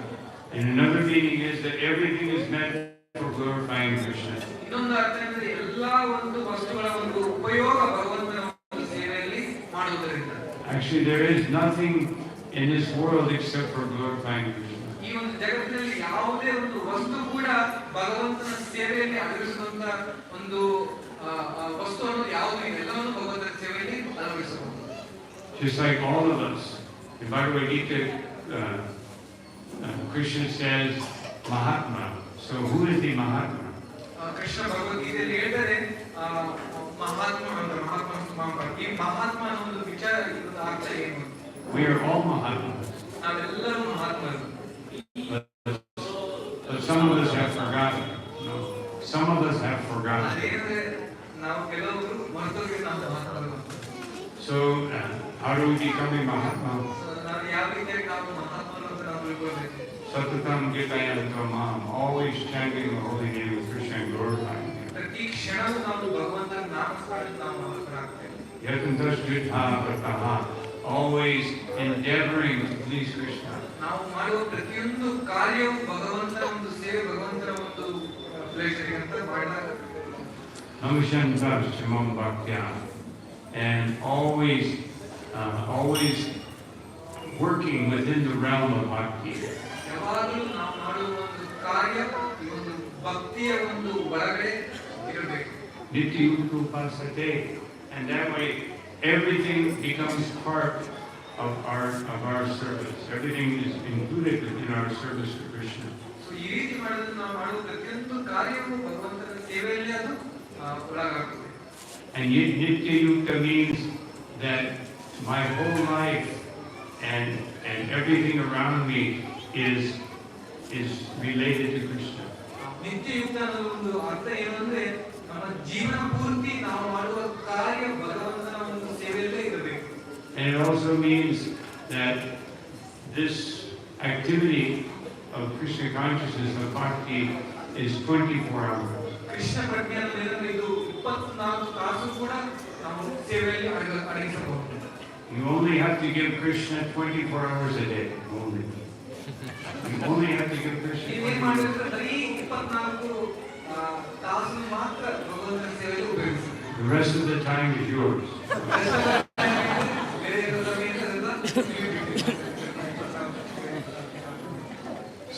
Speaker 2: And another meaning is that everything is meant for glorifying Krishna.
Speaker 1: ಇನ್ನೊಂದು ಅರ್ಥ ಏನಂದ್ರೆ ಎಲ್ಲಾ ಒಂದು ವಸ್ತುಗಳ ಒಂದು ಉಪಯೋಗ ಭಗವಂತನ ಒಂದು ಸೇವೆಯಲ್ಲಿ ಮಾಡುವುದರಿಂದ.
Speaker 2: Actually, there is nothing in this world except for glorifying Krishna.
Speaker 1: ಈ ಒಂದು ಜಗತ್ತಿನಲ್ಲಿ ಯಾವುದೇ ಒಂದು ವಸ್ತು ಕೂಡ ಭಗವಂತನ ಸೇವೆಯಲ್ಲಿ ಅಳವಡಿಸುವಂತ ಒಂದು ವಸ್ತುವನ್ನು ಯಾವುದು ಎಲ್ಲವನ್ನು ಭಗವಂತನ ಸೇವೆಯಲ್ಲಿ ಅಳವಡಿಸಬಹುದು.
Speaker 2: Just like all of us, in Bhagavad Gita, Krishna says Mahatma. So who is the Mahatma?
Speaker 1: Krishna ಭಗವದ್ಗೀತೆಯಲ್ಲಿ ಹೇಳ್ತಾರೆ ಮಹಾತ್ಮ ಅಂತ ಮಹಾತ್ಮ ಈ ಮಹಾತ್ಮ ಅನ್ನೋ ಒಂದು ವಿಚಾರ ಇದರ ಅರ್ಥ ಏನು?
Speaker 2: We are all Mahatmas.
Speaker 1: ನಾವೆಲ್ಲರೂ ಮಹಾತ್ಮರು.
Speaker 2: But some of us have forgotten. No, some of us have forgotten.
Speaker 1: ಅದೇನಂದ್ರೆ ನಾವು ಕೆಲವರು ಮರೆತೋಗಿ ನಾವು ಮಹಾತ್ಮರು.
Speaker 2: So how do we become a Mahatma?
Speaker 1: ನಾವು ಯಾವ ರೀತಿಯಾಗಿ ನಾವು ಮಹಾತ್ಮರು ಅಂತ ನಾವು ತಿಳ್ಕೊಳ್ಬೇಕು.
Speaker 2: Satatam Gitayantam Mam, always chanting the holy name of Krishna and glorifying Him.
Speaker 1: ಪ್ರತಿ ಕ್ಷಣವೂ ನಾವು ಭಗವಂತನ ನಾಮಸ್ಮರಣೆ ನಾವು ಮಹಾತ್ಮರಾಗ್ತೇವೆ.
Speaker 2: Yatantas Jitha Prataha, always endeavoring to please Krishna.
Speaker 1: ನಾವು ಮಾಡುವ ಪ್ರತಿಯೊಂದು ಕಾರ್ಯವು ಭಗವಂತನ ಒಂದು ಸೇವೆ, ಭಗವಂತನ ಒಂದು ಪ್ಲೇಸರಿಗೆ ಅಂತ ಮಾಡಿದಾಗ
Speaker 2: Namishantas Chimam Bhaktya, and always working within the realm of bhakti.
Speaker 1: ಯಾವಾಗಲೂ ನಾವು ಮಾಡುವ ಒಂದು ಕಾರ್ಯ ಈ ಒಂದು ಭಕ್ತಿಯ ಒಂದು ಒಳಗಡೆ ಇರಬೇಕು.
Speaker 2: Nityukta Upasate, and that way everything becomes part of our service. Everything is included in our service to Krishna.
Speaker 1: So ಈ ರೀತಿ ಮಾಡಿದ್ರೆ ನಾವು ಮಾಡುವ ಪ್ರತಿಯೊಂದು ಕಾರ್ಯವು ಭಗವಂತನ ಸೇವೆಯಲ್ಲಿ ಅದು ಒಳಗಾಗುತ್ತದೆ.
Speaker 2: And Nitya Yukta means that my whole life and everything around me is related to Krishna.
Speaker 1: ನಿತ್ಯಯುಕ್ತ ಅನ್ನೋ ಒಂದು ಅರ್ಥ ಏನಂದ್ರೆ ನಮ್ಮ ಜೀವನ ಪೂರ್ತಿ ನಾವು ಮಾಡುವ ಕಾರ್ಯ ಭಗವಂತನ ಒಂದು ಸೇವೆಯಲ್ಲೇ ಇರಬೇಕು.
Speaker 2: And it also means that this activity of Krishna consciousness of bhakti is 24 hours.
Speaker 1: Krishna ಪ್ರಜ್ಞೆ ಅನ್ನೋದು ಇದು 24 ತಾಸು ಕೂಡ ನಾವು ಸೇವೆಯಲ್ಲಿ ಅಡಗಿಸಬಹುದು.
Speaker 2: You only have to give Krishna 24 hours a day. You only have to give Krishna.
Speaker 1: ನೀವೇನ್ ಮಾಡಿದ್ರೆ ಬರೀ 24 ತಾಸು ಮಾತ್ರ ಭಗವಂತನ ಸೇವೆಯಲ್ಲಿ ಉಪಯೋಗಿಸಿ.
Speaker 2: The rest of the time is yours.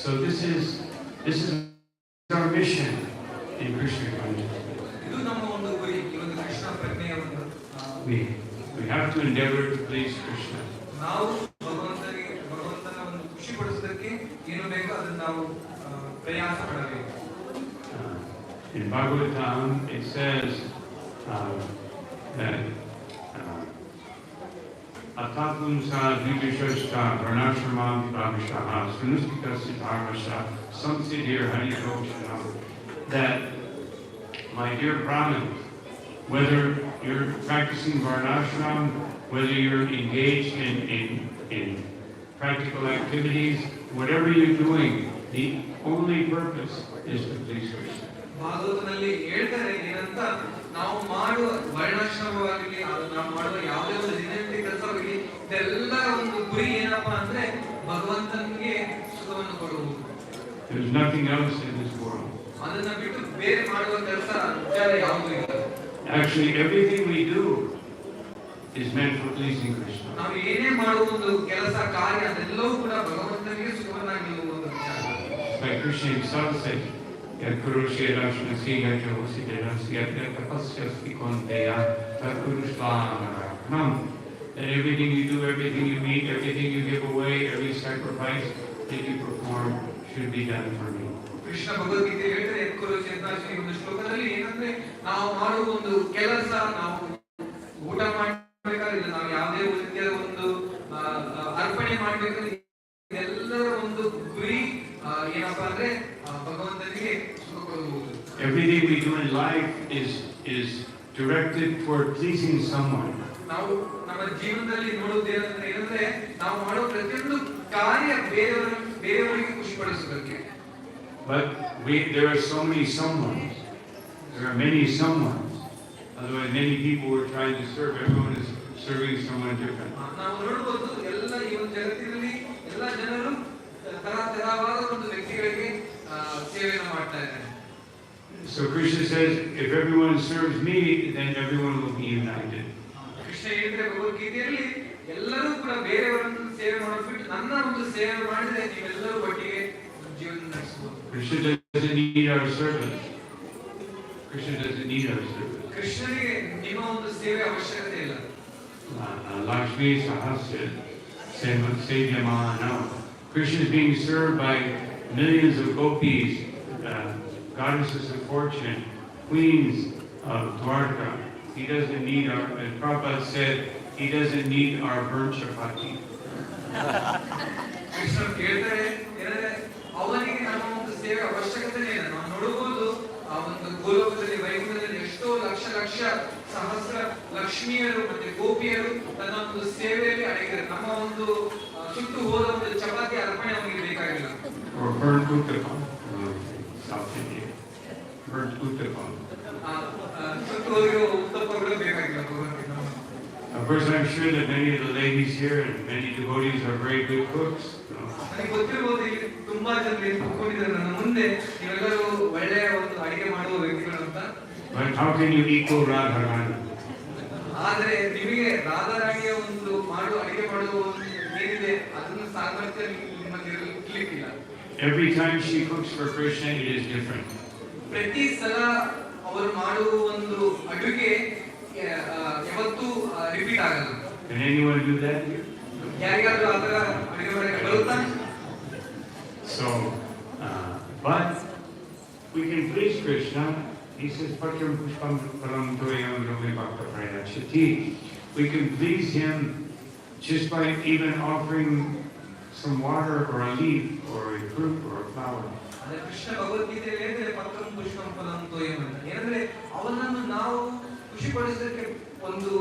Speaker 2: So this is our mission in Krishna consciousness.
Speaker 1: ಇದು ನಮ್ಮ ಒಂದು ಗುರಿ, ಈ ಒಂದು ಕೃಷ್ಣ ಪ್ರಜ್ಞೆಯ ಒಂದು
Speaker 2: We have to endeavor to please Krishna.
Speaker 1: ನಾವು ಭಗವಂತನ ಒಂದು ಖುಷಿ ಪಡಿಸೋದಕ್ಕೆ ಏನು ಬೇಕೋ ಅದನ್ನ ನಾವು ಪ್ರಯಾಸ ಪಡಬೇಕು.
Speaker 2: In Bhagavatam it says that Atatum sa vivishashta varnashramam vibhavishaha sunustika siddharmasha samsiddhir haritoshana, that my dear Brahmins, whether you're practicing varnashram, whether you're engaged in practical activities, whatever you're doing, the only purpose is to please Krishna.
Speaker 1: ಭಾಗವತದಲ್ಲಿ ಹೇಳ್ತಾರೆ ಏನಂತ, ನಾವು ಮಾಡುವ ವರ್ಣಾಶ್ರಮವಾಗಲಿ, ನಾವು ಮಾಡುವ ಯಾವುದೇ ಒಂದು ದಿನನಿತ್ಯ ಕೆಲಸವಾಗಲಿ, ಇದೆಲ್ಲ ಒಂದು ಗುರಿ ಏನಪ್ಪಾ ಅಂದ್ರೆ ಭಗವಂತನಿಗೆ ಸುಖವನ್ನು ಕೊಡುವುದು.
Speaker 2: There is nothing else in this world.
Speaker 1: ಅದನ್ನ ಬಿಟ್ಟು ಬೇರೆ ಮಾಡುವ ಕೆಲಸ ವಿಚಾರ ಯಾವುದೂ ಇಲ್ಲ.
Speaker 2: Actually, everything we do is meant for pleasing Krishna.
Speaker 1: ನಾವು ಏನೇ ಮಾಡುವ ಒಂದು ಕೆಲಸ ಕಾರ್ಯ ಅದೆಲ್ಲವೂ ಕೂಡ ಭಗವಂತನಿಗೆ ಸುಖವನ್ನಾಗಿ ನೀಡುವ ಒಂದು ವಿಚಾರ.
Speaker 2: Like Krishna himself said, that everything you do, everything you meet, everything you give away, every sacrifice that you perform should be done for me.
Speaker 1: Krishna Bhagavad Gita ಹೇಳ್ತಾರೆ, ಈ ಒಂದು ಶ್ಲೋಕದಲ್ಲಿ ಏನಂದ್ರೆ, ನಾವು ಮಾಡುವ ಒಂದು ಕೆಲಸ, ನಾವು ಊಟ ಮಾಡಬೇಕಾದ್ರೆ, ನಾವು ಯಾವುದೇ ರೀತಿಯ ಒಂದು ಅರ್ಪಣೆ ಮಾಡಬೇಕಾದ್ರೆ ಎಲ್ಲರ ಒಂದು ಗುರಿ ಏನಪ್ಪಾ ಅಂದ್ರೆ ಭಗವಂತನಿಗೆ ಸುಖ ಕೊಡುವುದು.
Speaker 2: Everything we do in life is directed toward pleasing someone.
Speaker 1: ನಾವು ನಮ್ಮ ಜೀವನದಲ್ಲಿ ನೋಡುವುದೇನೆಂದ್ರೆ ಏನಂದ್ರೆ, ನಾವು ಮಾಡೋ ಪ್ರತಿಯೊಂದು ಕಾರ್ಯ ಬೇರೆಯವರಿಗೆ ಖುಷಿಪಡಿಸುವುದಕ್ಕೆ.
Speaker 2: But there are so many someones. There are many someones. Otherwise, many people who are trying to serve. Everyone is serving someone different.
Speaker 1: ನಾವು ನೋಡಬಹುದು ಎಲ್ಲ ಈ ಒಂದು ಜಗತ್ತಿನಲ್ಲಿ ಎಲ್ಲ ಜನರು ತರತರವಾದ ಒಂದು ವ್ಯಕ್ತಿಗಳಿಗೆ ಸೇವೆಯನ್ನು ಮಾಡ್ತಾ ಇದ್ದಾರೆ.
Speaker 2: So Krishna says, if everyone serves me, then everyone will be united.
Speaker 1: Krishna ಹೇಳಿದ್ರೆ ಭಗವದ್ಗೀತೆಯಲ್ಲಿ, ಎಲ್ಲರೂ ಕೂಡ ಬೇರೆಯವರನ್ನು ಸೇವೆ ಮಾಡಿಬಿಟ್ಟು ನನ್ನ ಒಂದು ಸೇವೆ ಮಾಡಿದ್ರೆ ನೀವೆಲ್ಲರೂ ಒಟ್ಟಿಗೆ ಜೀವನ ನಡೆಸಬಹುದು.
Speaker 2: Krishna doesn't need our service. Krishna doesn't need our service.
Speaker 1: ಕೃಷ್ಣನಿಗೆ ನಿಮ್ಮ ಒಂದು ಸೇವೆ ಅವಶ್ಯಕತೆ ಇಲ್ಲ.
Speaker 2: Lakshmi Sahasra Sevyamana. Krishna is being served by millions of gopis, goddesses of fortune, queens of Dwarka. He doesn't need our, as Prabhupada said, he doesn't need our burnt chapati.
Speaker 1: Krishna ಕೇಳ್ತಾರೆ ಏನಂದ್ರೆ, ಅವನಿಗೆ ನಮ್ಮ ಒಂದು ಸೇವೆ ಅವಶ್ಯಕತೆ ಇಲ್ಲ. ನಾವು ನೋಡಬಹುದು ಆ ಒಂದು ಗೋಲೋಕದಲ್ಲಿ, ವೈಕುಂಠದಲ್ಲಿ ಎಷ್ಟೋ ಲಕ್ಷ ಲಕ್ಷ ಸಹಸ್ರ ಲಕ್ಷ್ಮಿಯರು ಮತ್ತೆ ಗೋಪಿಯರು ತನ್ನ ಒಂದು ಸೇವೆಯಲ್ಲಿ ಅಡಗಿದ್ದಾರೆ. ನಮ್ಮ ಒಂದು ಸುಟ್ಟು ಹೋದ ಒಂದು ಚಪಾತಿ ಅರ್ಪಣೆ ಅವನಿಗೆ ಬೇಕಾಗಿಲ್ಲ.
Speaker 2: South India. Burnt uttapam.
Speaker 1: ಸುಟ್ಟು ಹೋಗಿರೋ ಉತ್ತಪ್ಪಗಳು ಬೇಕಾಗಿಲ್ಲ.
Speaker 2: Of course, I'm sure that many of the ladies here and many devotees are very good cooks.
Speaker 1: ನನಗೆ ಗೊತ್ತಿರಬಹುದು, ಇಲ್ಲಿ ತುಂಬಾ ಜನರು ಕೂತ್ಕೊಂಡಿದ್ದಾರೆ ನನ್ನ ಮುಂದೆ, ನೀವೆಲ್ಲರೂ ಒಳ್ಳೆಯ ಒಂದು ಅಡಿಗೆ ಮಾಡುವ ವ್ಯಕ್ತಿಗಳು ಅಂತ.
Speaker 2: But how can you equal Radharani?
Speaker 1: ಆದರೆ ನಿಮಗೆ ರಾಧಾರಾಣಿಯ ಒಂದು ಅಡಿಗೆ ಮಾಡುವ ಏನಿದೆ ಅದನ್ನು ಸಾಮರ್ಥ್ಯ ನಿಮಗೆ ಇರಲಿಕ್ಕಿಲ್ಲ.
Speaker 2: Every time she cooks for Krishna, it is different.
Speaker 1: ಪ್ರತಿ ಸಲ ಅವರು ಮಾಡುವ ಒಂದು ಅಡುಗೆ ಯಾವತ್ತೂ ರಿಪೀಟ್ ಆಗಲ್ಲ.
Speaker 2: Can anyone do that?
Speaker 1: ಯಾರಿಗಾದ್ರೂ ಆ ತರ ಅಡುಗೆ ಮಾಡಕ್ಕೆ ಬರುತ್ತಾ?
Speaker 2: So, but we can please Krishna. He says, "Patram pushpam param toyam romi bhakta prayachati." We can please him just by even offering some water or a leaf or a fruit or a flower.
Speaker 1: ಅದೇ ಕೃಷ್ಣ ಭಗವದ್ಗೀತೆಯಲ್ಲಿ ಹೇಳಿದ್ರೆ ಪತ್ರಂ ಪುಷ್ಪಂ ಫಲಂ ತೋಯಂ ಅಂತ. ಏನಂದ್ರೆ ಅವನನ್ನು ನಾವು ಖುಷಿಪಡಿಸೋದಕ್ಕೆ ಒಂದು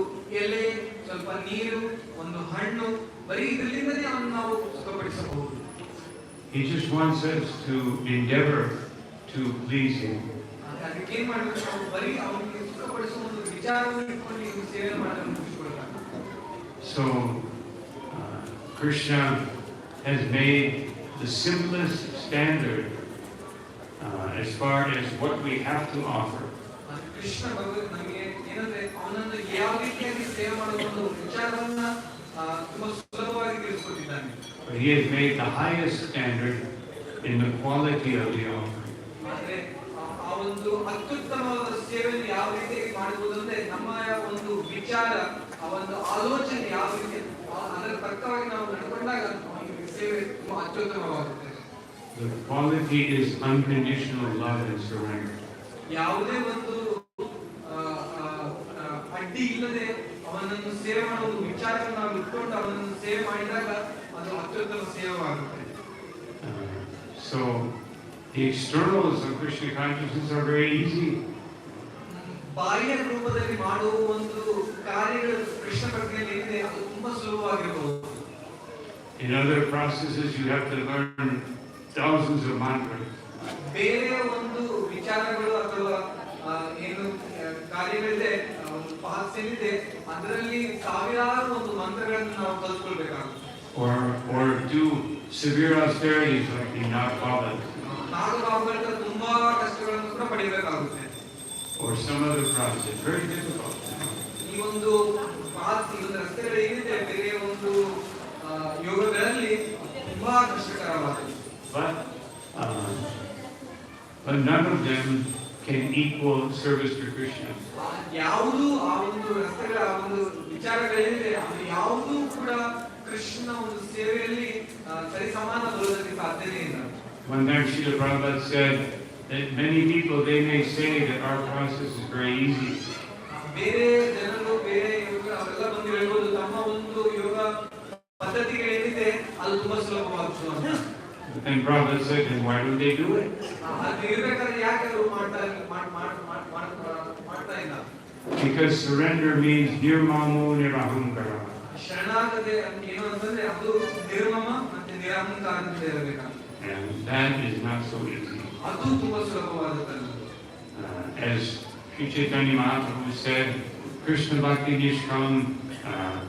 Speaker 1: ಎಲೆ, ಸ್ವಲ್ಪ ನೀರು, ಒಂದು ಹಣ್ಣು, ಬರೀ ಇದರಿಂದಲೇ ಅವನು ನಾವು ಸುಖಪಡಿಸಬಹುದು.
Speaker 2: He just wants us to endeavor to please him.
Speaker 1: ಅದಕ್ಕೆ ಏನ್ ಮಾಡಬೇಕು, ನಾವು ಬರೀ ಅವನಿಗೆ ಸುಖಪಡಿಸುವ ಒಂದು ವಿಚಾರವನ್ನು ಇಟ್ಕೊಂಡು ಈ ಸೇವೆ ಮಾಡೋದನ್ನು ಖುಷಿಪಡಬೇಕು.
Speaker 2: So Krishna has made the simplest standard as far as what we have to offer.
Speaker 1: Krishna ಭಗವಂತ ನಮಗೆ ಏನಂದ್ರೆ ಅವನನ್ನು ಯಾವ ರೀತಿಯಾಗಿ ಸೇವೆ ಮಾಡುವ ಒಂದು ವಿಚಾರವನ್ನ ತುಂಬಾ ಸುಲಭವಾಗಿ ತಿಳಿಸಿಕೊಟ್ಟಿದ್ದಾನೆ.
Speaker 2: But he has made the highest standard in the quality of the offering.
Speaker 1: ಆದ್ರೆ ಆ ಒಂದು ಅತ್ಯುತ್ತಮವಾದ ಸೇವೆಯನ್ನು ಯಾವ ರೀತಿಯಾಗಿ ಮಾಡಬಹುದು ಅಂದ್ರೆ ನಮ್ಮ ಒಂದು ವಿಚಾರ, ಆ ಒಂದು ಆಲೋಚನೆ ಯಾವ ರೀತಿ ಅದರ ತಕ್ಕವಾಗಿ ನಾವು ನಡ್ಕೊಂಡಾಗ ಸೇವೆ ತುಂಬಾ ಅತ್ಯುತ್ತಮವಾಗುತ್ತೆ.
Speaker 2: the quality is unconditional love and surrender.
Speaker 1: ಯಾವುದೇ ಒಂದು ಆ, ಆ, ಆ, ಅಡ್ಡಿ ಇಲ್ಲದೆ ಅವನನ್ನು ಸೇವೆ ಮಾಡೋ ಒಂದು ವಿಚಾರವನ್ನು ನಾವು ಇಟ್ಕೊಂಡು ಅವನನ್ನು ಸೇವೆ ಮಾಡಿದಾಗ ಅದು ಅತ್ಯುತ್ತಮ ಸೇವೆಯಾಗುತ್ತೆ.
Speaker 2: So the externals of Krishna consciousness are very easy.
Speaker 1: ಬಾಹ್ಯ ರೂಪದಲ್ಲಿ ಮಾಡುವ ಒಂದು ಕಾರ್ಯಗಳು ಕೃಷ್ಣ ಪ್ರಜ್ಞೆಯಲ್ಲಿ ಏನಿದೆ ಅದು ತುಂಬಾ ಸುಲಭವಾಗಿರಬಹುದು.
Speaker 2: In other processes you have to learn thousands of mantras.
Speaker 1: ಬೇರೆ ಒಂದು ವಿಚಾರಗಳು ಅಥವಾ ಏನು ಕಾರ್ಯಗಳಿದೆ ಒಂದು ಪಾಸೆಲ್ಲಿದೆ ಅದರಲ್ಲಿ ಸಾವಿರಾರು ಒಂದು ಮಂತ್ರಗಳನ್ನು ನಾವು ಕಲ್ತ್ಕೊಳ್ಬೇಕಾಗುತ್ತೆ.
Speaker 2: Or do severe austerities like the Nagabhavas.
Speaker 1: ನಾಗಭಾವಗಳಿಂದ ತುಂಬಾ ಕಷ್ಟಗಳನ್ನು ಕೂಡ ಪಡೆಯಬೇಕಾಗುತ್ತೆ.
Speaker 2: Or some other process, very difficult.
Speaker 1: ಈ ಒಂದು ರಸ್ತೆಗಳು ಏನಿದೆ ಬೇರೆ ಒಂದು ಯೋಗಗಳಲ್ಲಿ ತುಂಬಾ ಕಷ್ಟಕರವಾಗಿದೆ.
Speaker 2: But none of them can equal service to Krishna.
Speaker 1: ಯಾವುದು ಆ ಒಂದು ರಸ್ತೆಗಳ ಆ ಒಂದು ವಿಚಾರಗಳೇನಿದೆ ಅದು ಯಾವುದೂ ಕೂಡ ಕೃಷ್ಣ ಒಂದು ಸೇವೆಯಲ್ಲಿ ಸರಿ ಸಮಾನ ಬರುವುದಕ್ಕೆ ಸಾಧ್ಯನೇ ಇಲ್ಲ.
Speaker 2: One time Srila Prabhupada said that many people, they may say that our process is very easy.
Speaker 1: ಬೇರೆ ಜನರು ಬೇರೆ ಯೋಗ ಅವೆಲ್ಲ ಬಂದು ಹೇಳ್ಬೋದು ತಮ್ಮ ಒಂದು ಯೋಗ ಪದ್ಧತಿಗಳೇನಿದೆ ಅದು ತುಂಬಾ ಸುಲಭವಾಗ್ತದೆ ಅಂತ.
Speaker 2: And Prabhupada said, then why don't they do it?
Speaker 1: ಅದು ಇರ್ಬೇಕಾದ್ರೆ ಯಾಕೆ ಅವರು ಮಾಡ್ತಾ ಇಲ್ಲ?
Speaker 2: Because surrender means nirmamo nirahankara.
Speaker 1: ಶರಣಾಗತಿ ಏನು ಅಂತಂದ್ರೆ ಅದು ನಿರ್ಮಮ ಮತ್ತೆ ನಿರಹಂಕಾರ ಅಂತ ಇರಬೇಕು.
Speaker 2: And that is not so easy.
Speaker 1: ಅದು ತುಂಬಾ ಸುಲಭವಾದದ್ದಲ್ಲ.
Speaker 2: As Sri Chaitanya Mahaprabhu said, Krishna Bhakti Nishkam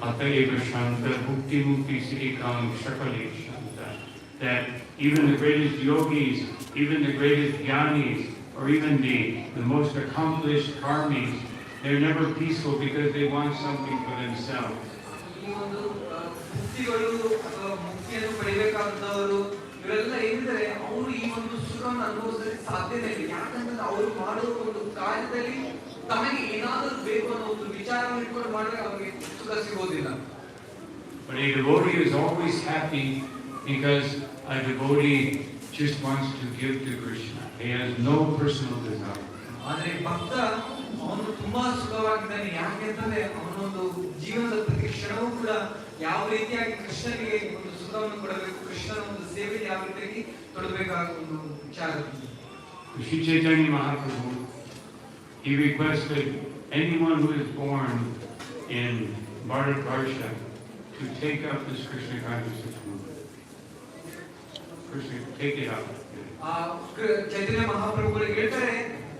Speaker 2: Atayeva Shanta Bhukti Mukti Siddhikam Shakale Shanta. That even the greatest yogis, even the greatest jnanis, or even the most accomplished karmis, they're never peaceful because they want something for themselves.
Speaker 1: ಈ ಒಂದು ಮುಕ್ತಿಗಳು ಅಥವಾ ಮುಕ್ತಿಯನ್ನು ಪಡೆಯಬೇಕಾದವರು ಇವೆಲ್ಲ ಏನಿದ್ರೆ ಅವರು ಈ ಒಂದು ಸುಖವನ್ನು ಅನುಭವಿಸಲಿಕ್ಕೆ ಸಾಧ್ಯನೇ ಇಲ್ಲ. ಯಾಕಂದ್ರೆ ಅವರು ಮಾಡುವ ಒಂದು ಕಾರ್ಯದಲ್ಲಿ ತಮಗೆ ಏನಾದರೂ ಬೇಕು ಅನ್ನೋ ಒಂದು ವಿಚಾರವನ್ನು ಇಟ್ಕೊಂಡು ಮಾಡಿದ್ರೆ ಅವರಿಗೆ ಸುಖ ಸಿಗೋದಿಲ್ಲ.
Speaker 2: But a devotee is always happy because a devotee just wants to give to Krishna. He has no personal desire.
Speaker 1: ಆದರೆ ಭಕ್ತ ಅವನು ತುಂಬಾ ಸುಖವಾಗಿದ್ದಾನೆ. ಯಾಕೆಂತಂದ್ರೆ ಅವನೊಂದು ಜೀವನದ ಪ್ರತಿ ಕ್ಷಣವೂ ಕೂಡ ಯಾವ ರೀತಿಯಾಗಿ ಕೃಷ್ಣನಿಗೆ ಒಂದು ಸುಖವನ್ನು ಕೊಡಬೇಕು, ಕೃಷ್ಣನ ಒಂದು ಸೇವೆಗೆ ಯಾವ ರೀತಿಯಾಗಿ ತೊಡಬೇಕಾದ ಒಂದು ವಿಚಾರ.
Speaker 2: Sri Chaitanya Mahaprabhu, he requested anyone who is born in Bharatvarsha to take up this Krishna consciousness movement. Krishna, take it up.
Speaker 1: ಚೈತನ್ಯ ಮಹಾಪ್ರಭುಗಳಿಗೆ ಹೇಳ್ತಾರೆ,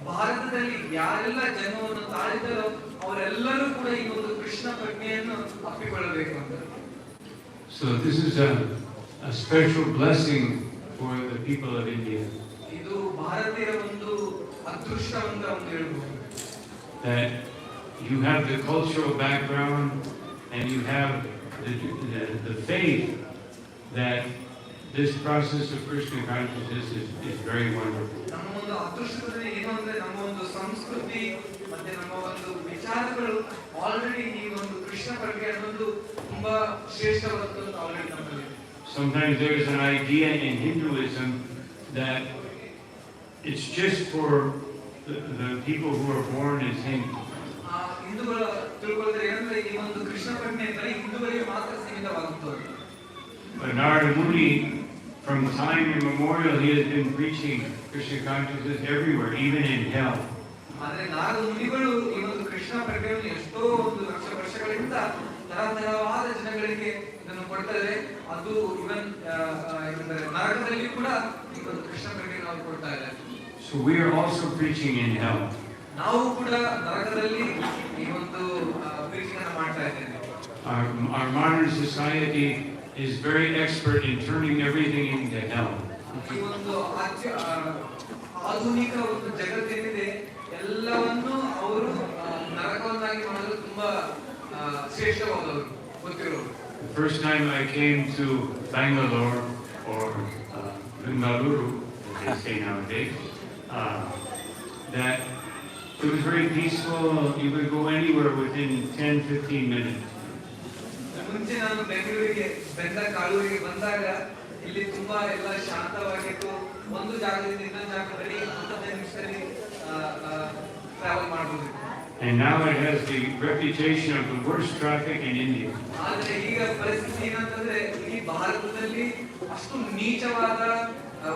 Speaker 1: ಭಾರತದಲ್ಲಿ ಯಾರೆಲ್ಲ ಜನ್ಮವನ್ನು ತಾಳಿದ್ದಾರೋ ಅವರೆಲ್ಲರೂ ಕೂಡ ಈ ಒಂದು ಕೃಷ್ಣ ಪ್ರಜ್ಞೆಯನ್ನು ಅಪ್ಪಿಕೊಳ್ಳಬೇಕು ಅಂತ.
Speaker 2: So this is a special blessing for the people of India.
Speaker 1: ಇದು ಭಾರತೀಯರ ಒಂದು ಅದೃಷ್ಟ ಅಂತ ಹೇಳ್ಬೋದು.
Speaker 2: That you have the cultural background and you have the faith that this process of Krishna consciousness is very wonderful.
Speaker 1: ನಮ್ಮ ಒಂದು ಅದೃಷ್ಟದಲ್ಲಿ ಏನು ಅಂದ್ರೆ ನಮ್ಮ ಒಂದು ಸಂಸ್ಕೃತಿ ಮತ್ತೆ ನಮ್ಮ ಒಂದು ವಿಚಾರಗಳು ಆಲ್ರೆಡಿ ಈ ಒಂದು ಕೃಷ್ಣ ಪ್ರಜ್ಞೆ ಅನ್ನೋದು ತುಂಬಾ ಶ್ರೇಷ್ಠವಾದದ್ದು ಆಲ್ರೆಡಿ ನಮ್ಮಲ್ಲಿ.
Speaker 2: Sometimes there is an idea in Hinduism that it's just for the people who are born as Hindus.
Speaker 1: ಹಿಂದೂಗಳ ತಿಳ್ಕೊಳ್ಳೋದ್ರೆ ಏನಂದ್ರೆ ಈ ಒಂದು ಕೃಷ್ಣ ಪ್ರಜ್ಞೆ ಬರೀ ಹಿಂದೂಗಳಿಗೆ ಮಾತ್ರ ಸೀಮಿತವಾಗುತ್ತದೆ.
Speaker 2: But Narada Muni, from time immemorial, he has been preaching Krishna consciousness everywhere, even in hell.
Speaker 1: ಆದರೆ ನಾರದ ಮುನಿಗಳು ಈ ಒಂದು ಕೃಷ್ಣ ಪ್ರಜ್ಞೆಯನ್ನು ಎಷ್ಟೋ ಒಂದು ಲಕ್ಷ ವರ್ಷಗಳಿಂದ ತರತರವಾದ ಜನಗಳಿಗೆ ಇದನ್ನು ಕೊಡ್ತಾರೆ. ಅದು ಇವನ್ ನರಕದಲ್ಲಿ ಕೂಡ ಈ ಒಂದು ಕೃಷ್ಣ ಪ್ರಜ್ಞೆಯನ್ನು ನಾವು ಕೊಡ್ತಾ ಇದ್ದಾರೆ.
Speaker 2: So we are also preaching in hell.
Speaker 1: ನಾವು ಕೂಡ ನರಕದಲ್ಲಿ ಈ ಒಂದು ಪ್ರೀಚಿಂಗ್ ಅನ್ನು ಮಾಡ್ತಾ ಇದ್ದೇವೆ.
Speaker 2: Our modern society is very expert in turning everything into hell.
Speaker 1: ಈ ಒಂದು ಆಧುನಿಕ ಒಂದು ಜಗತ್ತೇನಿದೆ ಎಲ್ಲವನ್ನು ಅವರು ನರಕವನ್ನಾಗಿ ಮಾಡಲು ತುಂಬಾ ಶ್ರೇಷ್ಠವಾದವರು ಗೊತ್ತಿರೋರು.
Speaker 2: The first time I came to Bangalore or Bengaluru, as they say nowadays, that it was very peaceful. You could go anywhere within 10-15 minutes.
Speaker 1: ಮುಂಚೆ ನಾನು ಬೆಂಗಳೂರಿಗೆ ಕಾಲೂರಿಗೆ ಬಂದಾಗ ಇಲ್ಲಿ ತುಂಬಾ ಎಲ್ಲ ಶಾಂತವಾಗಿತ್ತು. ಒಂದು ಜಾಗದಿಂದ ಇನ್ನೊಂದು ಜಾಗಕ್ಕೆ ಬರೀ 15 ನಿಮಿಷದಲ್ಲಿ ಟ್ರಾವೆಲ್ ಮಾಡಬಹುದು.
Speaker 2: And now it has the reputation of the worst traffic in India.
Speaker 1: ಆದರೆ ಈಗ ಪರಿಸ್ಥಿತಿ ಏನಂತಂದ್ರೆ ಈ ಭಾರತದಲ್ಲಿ ಅಷ್ಟು ನೀಚವಾದ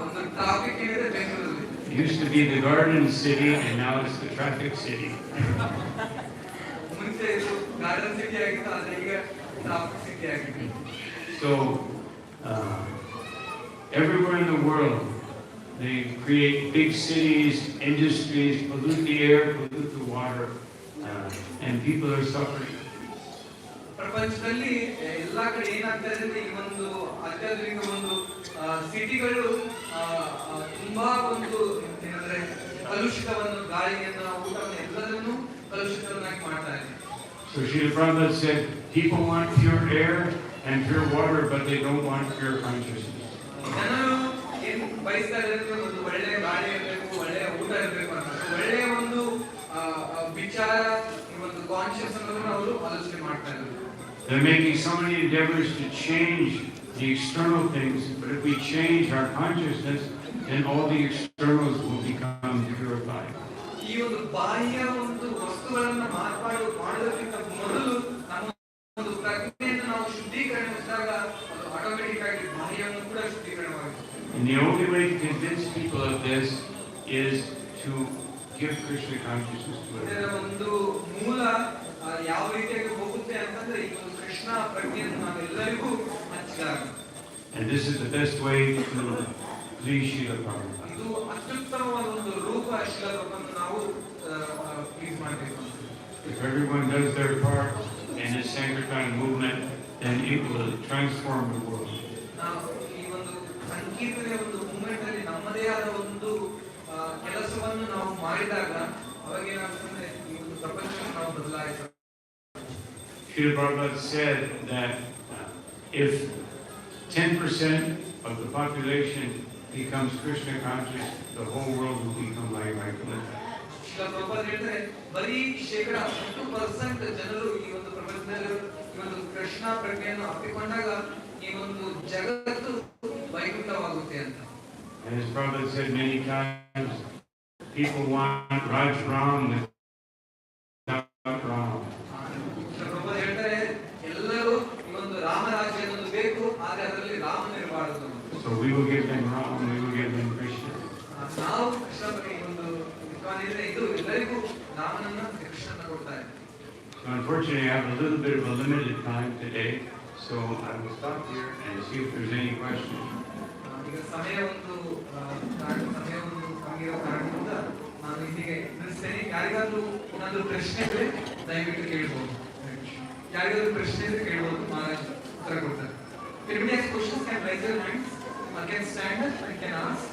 Speaker 1: ಒಂದು ಟ್ರಾಫಿಕ್ ಏನಿದೆ ಬೆಂಗಳೂರಲ್ಲಿ.
Speaker 2: It used to be the garden city and now it's the traffic city.
Speaker 1: ಮುಂಚೆ ಇದು ಗಾರ್ಡನ್ ಸಿಟಿ ಆಗಿತ್ತು, ಆದರೆ ಈಗ ಟ್ರಾಫಿಕ್ ಸಿಟಿ ಆಗಿದೆ.
Speaker 2: So everywhere in the world they create big cities, industries, pollute the air, pollute the water, and people are suffering.
Speaker 1: ಪ್ರಪಂಚದಲ್ಲಿ ಎಲ್ಲಾ ಕಡೆ ಏನಾಗ್ತಾ ಇದೆ ಅಂದ್ರೆ ಈ ಒಂದು ಅತ್ಯಾಧುನಿಕ ಒಂದು ಸಿಟಿಗಳು ತುಂಬಾ ಒಂದು ಏನಂದ್ರೆ ಕಲುಷಿತವನ್ನು, ಗಾಳಿಯನ್ನ, ಊಟವನ್ನು ಎಲ್ಲದನ್ನು ಕಲುಷಿತವನ್ನಾಗಿ ಮಾಡ್ತಾ ಇದೆ.
Speaker 2: So Srila Prabhupada said people want pure air and pure water, but they don't want pure consciousness.
Speaker 1: ಜನರು ಏನು ಬಯಸ್ತಾ ಇದ್ದಾರೆ, ಒಂದು ಒಳ್ಳೆಯ ಗಾಳಿ ಇರಬೇಕು, ಒಳ್ಳೆಯ ಊಟ ಇರಬೇಕು ಅಂತ, ಒಳ್ಳೆಯ ಒಂದು ವಿಚಾರ, ಒಂದು ಕಾನ್ಶಿಯಸ್ ಅನ್ನೋದನ್ನು ಅವರು ಆಲೋಚನೆ ಮಾಡ್ತಾ ಇದ್ದಾರೆ.
Speaker 2: They're making so many endeavors to change the external things, but if we change our consciousness, then all the externals will become purified.
Speaker 1: ಈ ಒಂದು ಬಾಹ್ಯ ಒಂದು ವಸ್ತುಗಳನ್ನು ಮಾಡೋದಕ್ಕಿಂತ ಮೊದಲು ನಮ್ಮ ಒಂದು ಪ್ರಜ್ಞೆಯನ್ನು ನಾವು ಶುದ್ಧೀಕರಿಸಿದಾಗ ಅದು ಆಟೋಮೆಟಿಕ್ ಆಗಿ ಬಾಹ್ಯವನ್ನು ಕೂಡ ಶುದ್ಧೀಕರಣವಾಗುತ್ತೆ.
Speaker 2: And the only way to convince people of this is to give Krishna consciousness to
Speaker 1: ಇದರ
Speaker 2: them.
Speaker 1: ಒಂದು ಮೂಲ ಯಾವ ರೀತಿಯಾಗಿ ಹೋಗುತ್ತೆ ಅಂತಂದ್ರೆ ಈ ಒಂದು ಕೃಷ್ಣ ಪ್ರಜ್ಞೆಯನ್ನು ನಾವೆಲ್ಲರಿಗೂ ಹಂಚಿದಾಗ.
Speaker 2: And this is the best way to please Srila Prabhupada.
Speaker 1: ಇದು ಅತ್ಯುತ್ತಮವಾದ ಒಂದು ರೂಪ ಶ್ರೀಲವನ್ನು ನಾವು ಪ್ಲೀಸ್ ಮಾಡಬೇಕು.
Speaker 2: If everyone does their part in this Sankirtan movement, then it will transform the world.
Speaker 1: ನಾವು ಈ ಒಂದು ಸಂಕೀರ್ತನೆಯ ಒಂದು ಮೂವ್ಮೆಂಟ್ ಅಲ್ಲಿ ನಮ್ಮದೇ ಆದ ಒಂದು ಕೆಲಸವನ್ನು ನಾವು ಮಾಡಿದಾಗ ಅವಾಗ ಏನಾಗ್ತದೆ, ಈ ಒಂದು ಪ್ರಪಂಚವನ್ನು ನಾವು ಬದಲಾಯಿಸಬೇಕು.
Speaker 2: Srila Prabhupada said that if 10% of the population becomes Krishna conscious, the whole world will become like Vaikuntha.
Speaker 1: Srila Prabhupada ಹೇಳ್ತಾರೆ, ಬರೀ 10% ಜನರು ಈ ಒಂದು ಪ್ರಪಂಚದಲ್ಲಿ ಈ ಒಂದು ಕೃಷ್ಣ ಪ್ರಜ್ಞೆಯನ್ನು ಅಪ್ಪಿಕೊಂಡಾಗ ಈ ಒಂದು ಜಗತ್ತು ವೈಕುಂಠವಾಗುತ್ತೆ ಅಂತ.
Speaker 2: And as Prabhupada said many times, people want Raj Ram without Ram.
Speaker 1: Prabhupada ಹೇಳ್ತಾರೆ, ಎಲ್ಲರೂ ಈ ಒಂದು ರಾಮರಾಜ್ಯ ಅನ್ನೋದು ಬೇಕು, ಆದರೆ ಅದರಲ್ಲಿ ರಾಮನ ಇರಬಾರದು.
Speaker 2: So we will give them Ram, we will give them Krishna.
Speaker 1: ನಾವು ಕೃಷ್ಣ ಬಗ್ಗೆ ಈ ಒಂದು ವಿದ್ವಾನಿದ್ರೆ ಇದು ಎಲ್ಲರಿಗೂ ರಾಮನನ್ನ ಕೃಷ್ಣನ ಕೊಡ್ತಾರೆ.
Speaker 2: So unfortunately, I have a little bit of a limited time today, so I will stop here and see if there's any questions.
Speaker 1: ಈಗ ಸಮಯ ಒಂದು ಕಮ್ಮಿ ಇರೋ ಕಾರಣದಿಂದ ನಾನು ಇಲ್ಲಿಗೆ ನಿಲ್ಲಿಸ್ತೇನೆ. ಯಾರಿಗಾದ್ರೂ ಏನಾದ್ರೂ ಪ್ರಶ್ನೆ ಇದ್ರೆ ದಯವಿಟ್ಟು ಕೇಳ್ಬೋದು. ಯಾರಿಗಾದ್ರೂ ಪ್ರಶ್ನೆ ಇದ್ರೆ ಕೇಳ್ಬೋದು, ಮಹಾರಾಜ್ ಉತ್ತರ ಕೊಡ್ತಾರೆ. Anybody has questions can raise their hands or can stand up and can ask.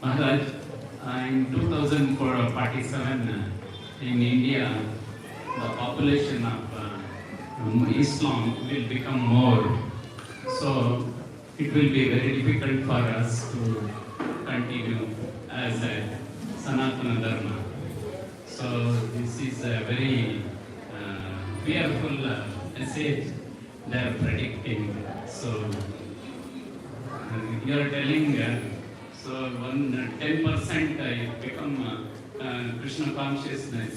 Speaker 3: Maharaj, in 2047 in India, the population of Islam will become more. So it will be very difficult for us to continue as a Sanatana Dharma. So this is a very fearful message they are predicting. So you are telling so 10% become Krishna consciousness.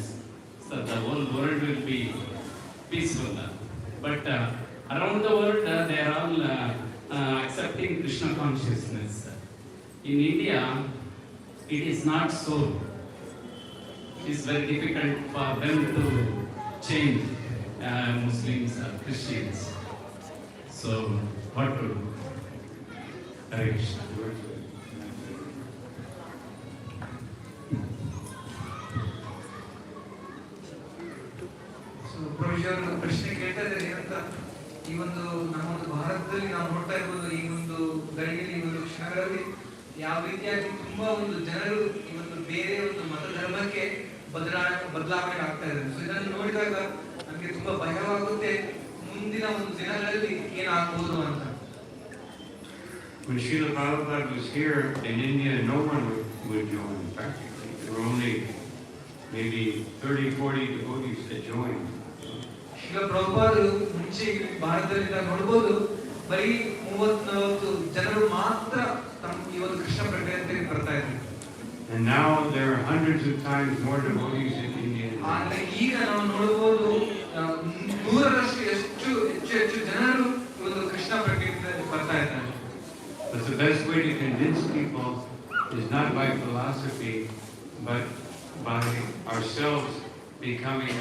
Speaker 3: So the whole world will be peaceful. But around the world they are all accepting Krishna consciousness. In India, it is not so. It is very difficult for them to change Muslims or Christians. So, what to do? Hare Krishna.
Speaker 1: Professor ಪ್ರಶ್ನೆ ಕೇಳ್ತಾ ಇದ್ದಾರೆ ಏನಂತ, ಈ ಒಂದು ನಮ್ಮ ಒಂದು ಭಾರತದಲ್ಲಿ ನಾವು ನೋಡ್ತಾ ಇರ್ಬೋದು, ಈ ಒಂದು ಗಳಿಗೆಯಲ್ಲಿ, ಈ ಒಂದು ಕ್ಷಣಗಳಲ್ಲಿ ಯಾವ ರೀತಿಯಾಗಿ ತುಂಬಾ ಒಂದು ಜನರು ಈ ಒಂದು ಬೇರೆ ಒಂದು ಮತ ಧರ್ಮಕ್ಕೆ ಬದಲಾವಣೆ ಆಗ್ತಾ ಇದ್ದಾರೆ. ಸೊ ಇದನ್ನು ನೋಡಿದಾಗ ನಮಗೆ ತುಂಬಾ ಭಯವಾಗುತ್ತೆ, ಮುಂದಿನ ಒಂದು ದಿನಗಳಲ್ಲಿ ಏನಾಗಬಹುದು ಅಂತ.
Speaker 2: when Srila Prabhupada was here in India, no one would join practically. There were only maybe 30-40 devotees that joined.
Speaker 1: ಶಿಲ ಪ್ರಭುಪಾದರು ಮುಂಚೆ ಭಾರತದಲ್ಲಿ ನೋಡಬಹುದು ಬರೀ 30-40 ಜನರು ಮಾತ್ರ ತಮ್ಮ ಈ ಒಂದು ಕೃಷ್ಣ ಪ್ರಕ್ರಿಯೆಗೆ ಬರ್ತಾ ಇದ್ದಾರೆ.
Speaker 2: And now there are hundreds of times more devotees in India.
Speaker 1: ಆದರೆ ಈಗ ನಾವು ನೋಡಬಹುದು 100ರಷ್ಟು ಹೆಚ್ಚು ಜನರು ಈ ಒಂದು ಕೃಷ್ಣ ಪ್ರಕ್ರಿಯೆಗೆ ಬರ್ತಾ ಇದ್ದಾರೆ.
Speaker 2: But the best way to convince people is not by philosophy, but by ourselves becoming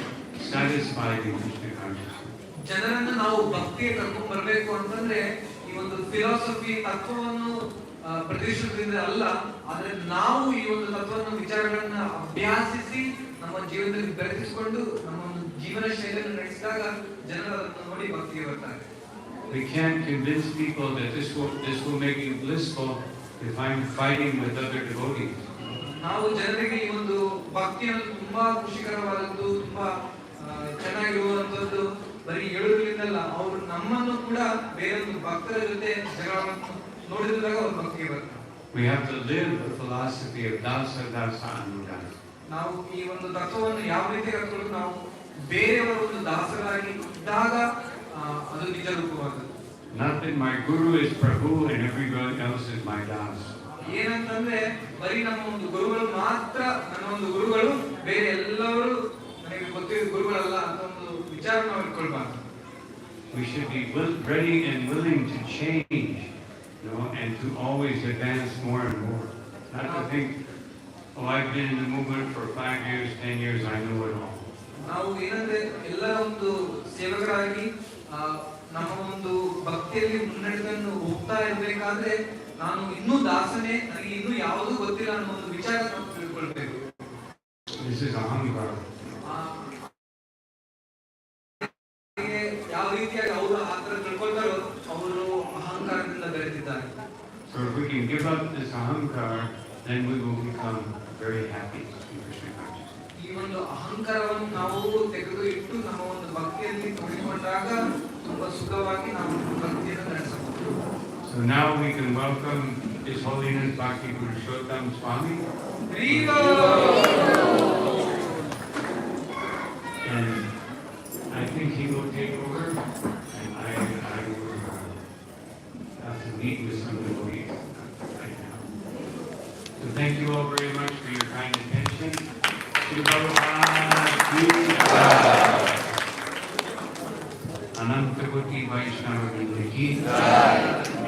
Speaker 2: satisfied in Krishna consciousness.
Speaker 1: ಜನರನ್ನು ನಾವು ಭಕ್ತಿಗೆ ಕರ್ಕೊಂಡು ಬರಬೇಕು ಅಂತಂದ್ರೆ ಈ ಒಂದು ಫಿಲಾಸಫಿ ತತ್ವವನ್ನು ಪ್ರತಿಷ್ಠಿಸುವುದರಿಂದ ಅಲ್ಲ, ಆದರೆ ನಾವು ಈ ಒಂದು ತತ್ವವನ್ನು ವಿಚಾರಗಳನ್ನ ಅಭ್ಯಾಸಿಸಿ ನಮ್ಮ ಜೀವನದಲ್ಲಿ ಬೆರೆಸಿಕೊಂಡು ನಮ್ಮ ಒಂದು ಜೀವನ ಶೈಲಿಯನ್ನು ನಡೆಸಿದಾಗ ಜನರು ಅದನ್ನು ನೋಡಿ ಭಕ್ತಿಗೆ ಬರ್ತಾರೆ.
Speaker 2: We can't convince people that this will make you blissful if I'm fighting with other devotees.
Speaker 1: ನಾವು ಜನರಿಗೆ ಈ ಒಂದು ಭಕ್ತಿಯನ್ನು ತುಂಬಾ ಖುಷಿಕರವಾದದ್ದು, ತುಂಬಾ ಚೆನ್ನಾಗಿರುವಂತದ್ದು ಬರೀ ಹೇಳುವುದರಿಂದಲ್ಲ, ಅವರು ನಮ್ಮನ್ನು ಕೂಡ ಬೇರೆ ಒಂದು ಭಕ್ತರ ಜೊತೆ ಜಗಳವನ್ನು ನೋಡಿದಾಗ ಅವರು ಭಕ್ತಿಗೆ ಬರ್ತಾರೆ.
Speaker 2: We have to live the philosophy of dasa dasa anudasa.
Speaker 1: ನಾವು ಈ ಒಂದು ತತ್ವವನ್ನು ಯಾವ ರೀತಿ ಕಲ್ತ್ಕೊಂಡು ನಾವು ಬೇರೆಯವರ ಒಂದು ದಾಸರಾಗಿ ಇದ್ದಾಗ ಅದು ನಿಜ ರೂಪವಾಗುತ್ತೆ.
Speaker 2: Not that my guru is Prabhu and everybody else is my das.
Speaker 1: ಏನಂತಂದ್ರೆ ಬರೀ ನಮ್ಮ ಒಂದು ಗುರುಗಳು ಮಾತ್ರ ನನ್ನ ಒಂದು ಗುರುಗಳು, ಬೇರೆ ಎಲ್ಲರೂ ನನಗೆ ಗೊತ್ತಿರೋ ಗುರುಗಳಲ್ಲ ಅಂತ ಒಂದು ವಿಚಾರ ನಾವು ಇಟ್ಕೊಳ್ಬಾರ್ದು.
Speaker 2: We should be ready and willing to change, and to always advance more and more. Not to think, oh, I've been in the movement for 5 years, 10 years, I know it all.
Speaker 1: ನಾವು ಏನಂದ್ರೆ ಎಲ್ಲ ಒಂದು ಸೇವಕರಾಗಿ ನಮ್ಮ ಒಂದು ಭಕ್ತಿಯಲ್ಲಿ ಮುನ್ನಡೆದನ್ನು ಹೋಗ್ತಾ ಇರಬೇಕಾದ್ರೆ ನಾನು ಇನ್ನೂ ದಾಸನೇ, ನನಗೆ ಇನ್ನೂ ಯಾವುದೂ ಗೊತ್ತಿಲ್ಲ ಅನ್ನೋ ಒಂದು ವಿಚಾರ ನಾವು ತಿಳ್ಕೊಳ್ಬೇಕು.
Speaker 2: This is ahankara.
Speaker 1: ಯಾವ ರೀತಿಯಾಗಿ ಅವರು ಆ ಥರ ತಿಳ್ಕೊಳ್ತಾರೋ ಅವರು ಅಹಂಕಾರದಿಂದ ಬೆರೆತಿದ್ದಾರೆ.
Speaker 2: So if we can give up this ahankara, then we will become very happy in Krishna consciousness.
Speaker 1: ಈ ಒಂದು ಅಹಂಕಾರವನ್ನು ನಾವು ತೆಗೆದು ಇಟ್ಟು ನಮ್ಮ ಒಂದು ಭಕ್ತಿಯಲ್ಲಿ ತೊಡಗಿಕೊಂಡಾಗ ತುಂಬಾ ಸುಖವಾಗಿ ನಾವು ಭಕ್ತಿಯನ್ನು ನಡೆಸಬಹುದು.
Speaker 2: So now we can welcome His Holiness Bhakti Purushottam Swami. And I think he will take over, and I will have to meet with some devotees right now. So thank you all very much for your kind attention. Ananta Koti Vaishnava Vrinda ki jai.